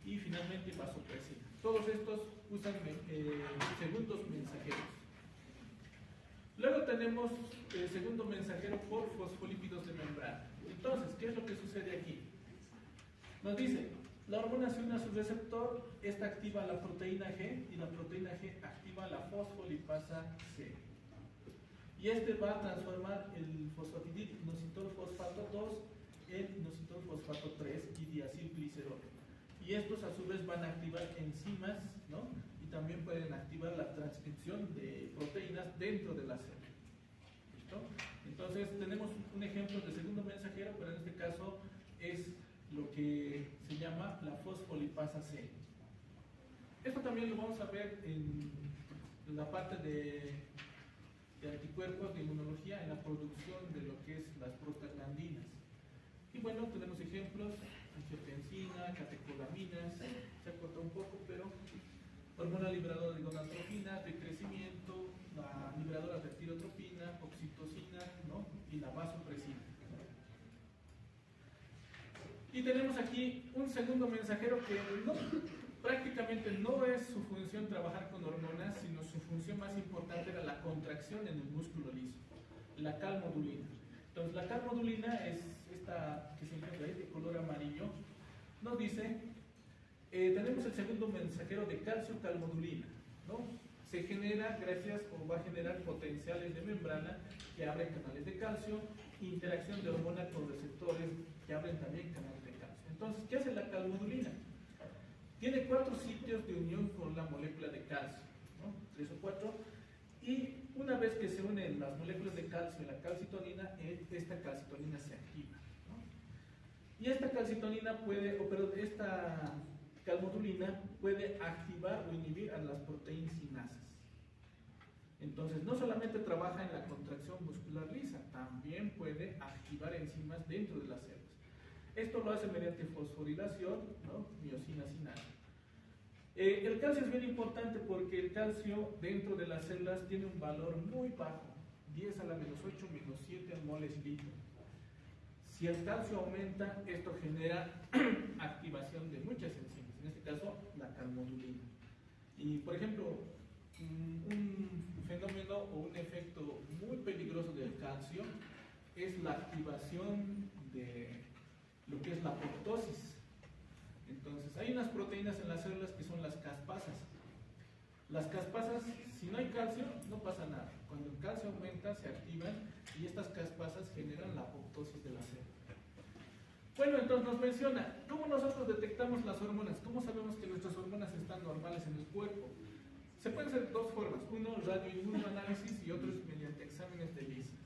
y finalmente vasopresina. Todos estos usan segundos mensajeros. Luego tenemos el segundo mensajero por fosfolípidos de membrana. Entonces, ¿qué es lo que sucede aquí? Nos dice, la hormona se une a su receptor, esta activa la proteína G y la proteína G activa la fosfolipasa C. Y este va a transformar el fosfatidil inositol fosfato 2 en inositol fosfato 3 y diacilglicerol. Y estos a su vez van a activar enzimas, ¿no? Y también pueden activar la transcripción de proteínas dentro de la célula. ¿Listo? Entonces tenemos un ejemplo de segundo mensajero, pero en este caso es lo que se llama la fosfolipasa C. Esto también lo vamos a ver en la parte de anticuerpos de inmunología, en la producción de lo que es las prostaglandinas. Y bueno, tenemos ejemplos: angiotensina, catecolaminas, se ha cortado un poco, pero hormona liberadora de gonadotropina, de crecimiento, la liberadora de tirotropina, oxitocina, ¿no? Y la vasopresina. Y tenemos aquí un segundo mensajero que prácticamente no es su función trabajar con hormonas, sino su función más importante era la contracción en el músculo liso, la calmodulina. Entonces la calmodulina es esta que se encuentra ahí de color amarillo. Nos dice, tenemos el segundo mensajero de calcio calmodulina, ¿no? Se genera gracias, o va a generar potenciales de membrana que abren canales de calcio, interacción de hormona con receptores que abren también canales de calcio. Entonces, ¿qué hace la calmodulina? Tiene 4 sitios de unión con la molécula de calcio, ¿no? 3 o 4, y una vez que se unen las moléculas de calcio y la calcitonina, esta calcitonina se activa, ¿no? Y esta calcitonina puede, esta calmodulina puede activar o inhibir a las proteínas sinasas. Entonces, no solamente trabaja en la contracción muscular lisa, también puede activar enzimas dentro de las células. Esto lo hace mediante fosforilación, ¿no? Miosina sinasa. El calcio es bien importante porque el calcio dentro de las células tiene un valor muy bajo, 10 a la menos 8 menos 7 moles litro. Si el calcio aumenta, esto genera activación de muchas enzimas, en este caso la calmodulina. Y por ejemplo, un fenómeno o un efecto muy peligroso del calcio es la activación de lo que es la apoptosis. Entonces, hay unas proteínas en las células que son las caspasas. Las caspasas, si no hay calcio, no pasa nada. Cuando el calcio aumenta, se activan y estas caspasas generan la apoptosis de la célula. Bueno, entonces nos menciona, ¿cómo nosotros detectamos las hormonas? ¿Cómo sabemos que nuestras hormonas están normales en el cuerpo? Se pueden hacer de 2 formas. Uno, radioinmunoanálisis, y otro es mediante exámenes de lisa.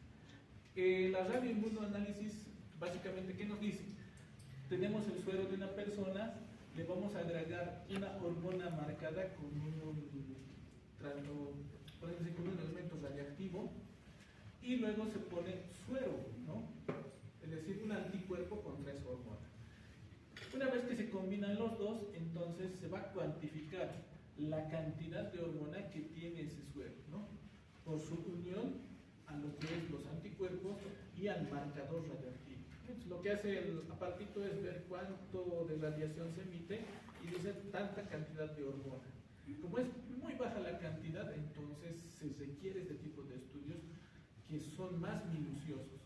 La radioinmunoanálisis, básicamente, ¿qué nos dice? Tenemos el suero de una persona, le vamos a agregar una hormona marcada con un elemento radiactivo, y luego se pone suero, ¿no? Es decir, un anticuerpo contra esa hormona. Una vez que se combinan los dos, entonces se va a cuantificar la cantidad de hormona que tiene ese suero, ¿no? Por su unión a lo que es los anticuerpos y al marcador radioactivo. Entonces, lo que hace el aparatito es ver cuánto de radiación se emite y dice tanta cantidad de hormona. Como es muy baja la cantidad, entonces se requiere este tipo de estudios que son más minuciosos,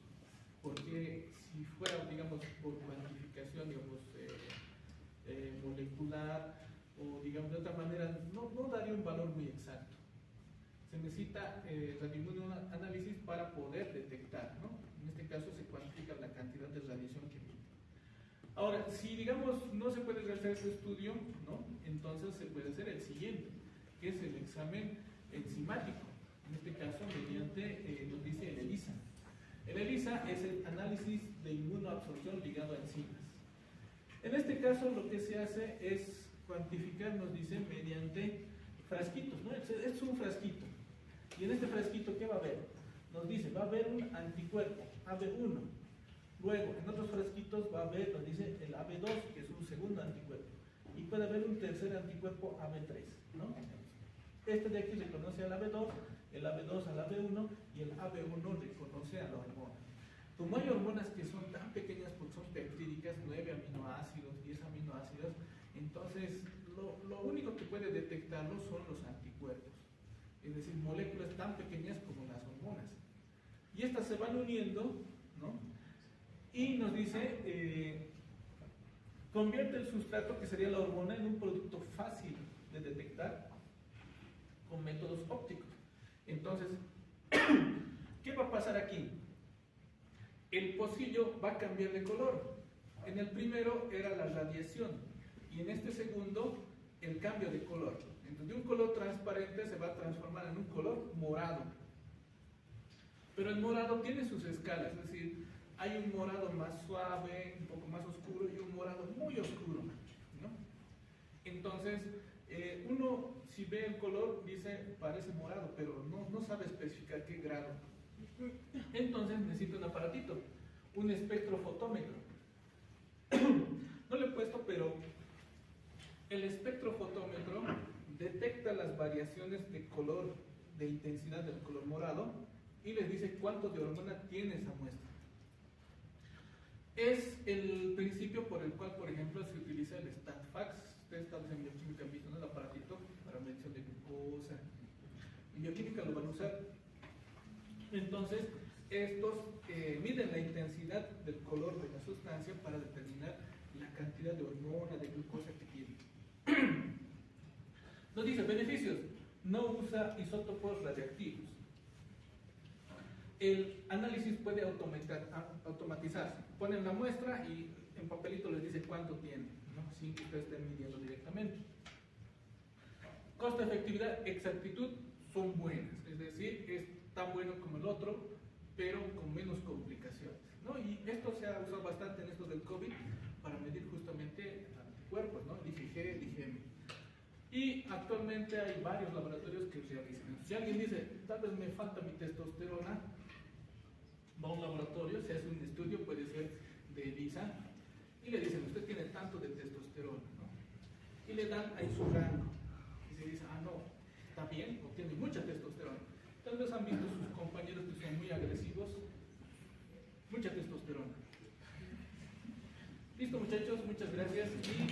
porque si fuera, digamos, por cuantificación, digamos, molecular, o digamos de otra manera, no daría un valor muy exacto. Se necesita radioinmunoanálisis para poder detectar, ¿no? En este caso se cuantifica la cantidad de radiación que emite. Ahora, si digamos no se puede realizar este estudio, ¿no? Entonces se puede hacer el siguiente, que es el examen enzimático. En este caso, mediante, nos dice el ELISA. El ELISA es el análisis de inmunoabsorción ligado a enzimas. En este caso, lo que se hace es cuantificar, nos dice, mediante frasquitos, ¿no? Es un frasquito. Y en este frasquito, ¿qué va a haber? Nos dice, va a haber un anticuerpo, AB1. Luego, en otros frasquitos va a haber, nos dice, el AB2, que es un segundo anticuerpo. Y puede haber un tercer anticuerpo AB3, ¿no? Este de aquí reconoce al AB2, el AB2 al AB1 y el AB1 reconoce a la hormona. Como hay hormonas que son tan pequeñas porque son peptídicas, 9 aminoácidos, 10 aminoácidos, entonces lo único que puede detectarlo son los anticuerpos. Es decir, moléculas tan pequeñas como las hormonas. Y estas se van uniendo, ¿no? Y nos dice, convierte el sustrato, que sería la hormona, en un producto fácil de detectar con métodos ópticos. Entonces, ¿qué va a pasar aquí? El pocillo va a cambiar de color. En el primero era la radiación y en este segundo el cambio de color. Entonces, de un color transparente se va a transformar en un color morado. Pero el morado tiene sus escalas, es decir, hay un morado más suave, un poco más oscuro, y un morado muy oscuro, ¿no? Entonces, uno si ve el color dice parece morado, pero no sabe especificar qué grado. Entonces necesita un aparatito, un espectrofotómetro. No lo he puesto, pero el espectrofotómetro detecta las variaciones de color, de intensidad del color morado y les dice cuánto de hormona tiene esa muestra. Es el principio por el cual, por ejemplo, se utiliza el StatFax. Ustedes tal vez en bioquímica han visto, ¿no?, el aparatito para medición de glucosa. En bioquímica lo van a usar. Entonces, estos miden la intensidad del color de la sustancia para determinar la cantidad de hormona, de glucosa que tiene. Nos dice beneficios: no usa isótopos radiactivos. El análisis puede automatizarse. Ponen la muestra y en papelito les dice cuánto tiene, ¿no?, sin que ustedes estén midiendo directamente. Costo, efectividad, exactitud son buenas, es decir, es tan bueno como el otro, pero con menos complicaciones, ¿no? Y esto se ha usado bastante en esto del COVID para medir justamente anticuerpos, ¿no?, IgG, IgM. Y actualmente hay varios laboratorios que realizan. Si alguien dice, tal vez me falta mi testosterona, va a un laboratorio, se hace un estudio, puede ser de ELISA, y le dicen, usted tiene tanto de testosterona, ¿no? Y le dan ahí su rango. Y se dice, ah, no, está bien, o tiene mucha testosterona. Tal vez han visto sus compañeros que son muy agresivos, mucha testosterona. Listo, muchachos, muchas gracias. Y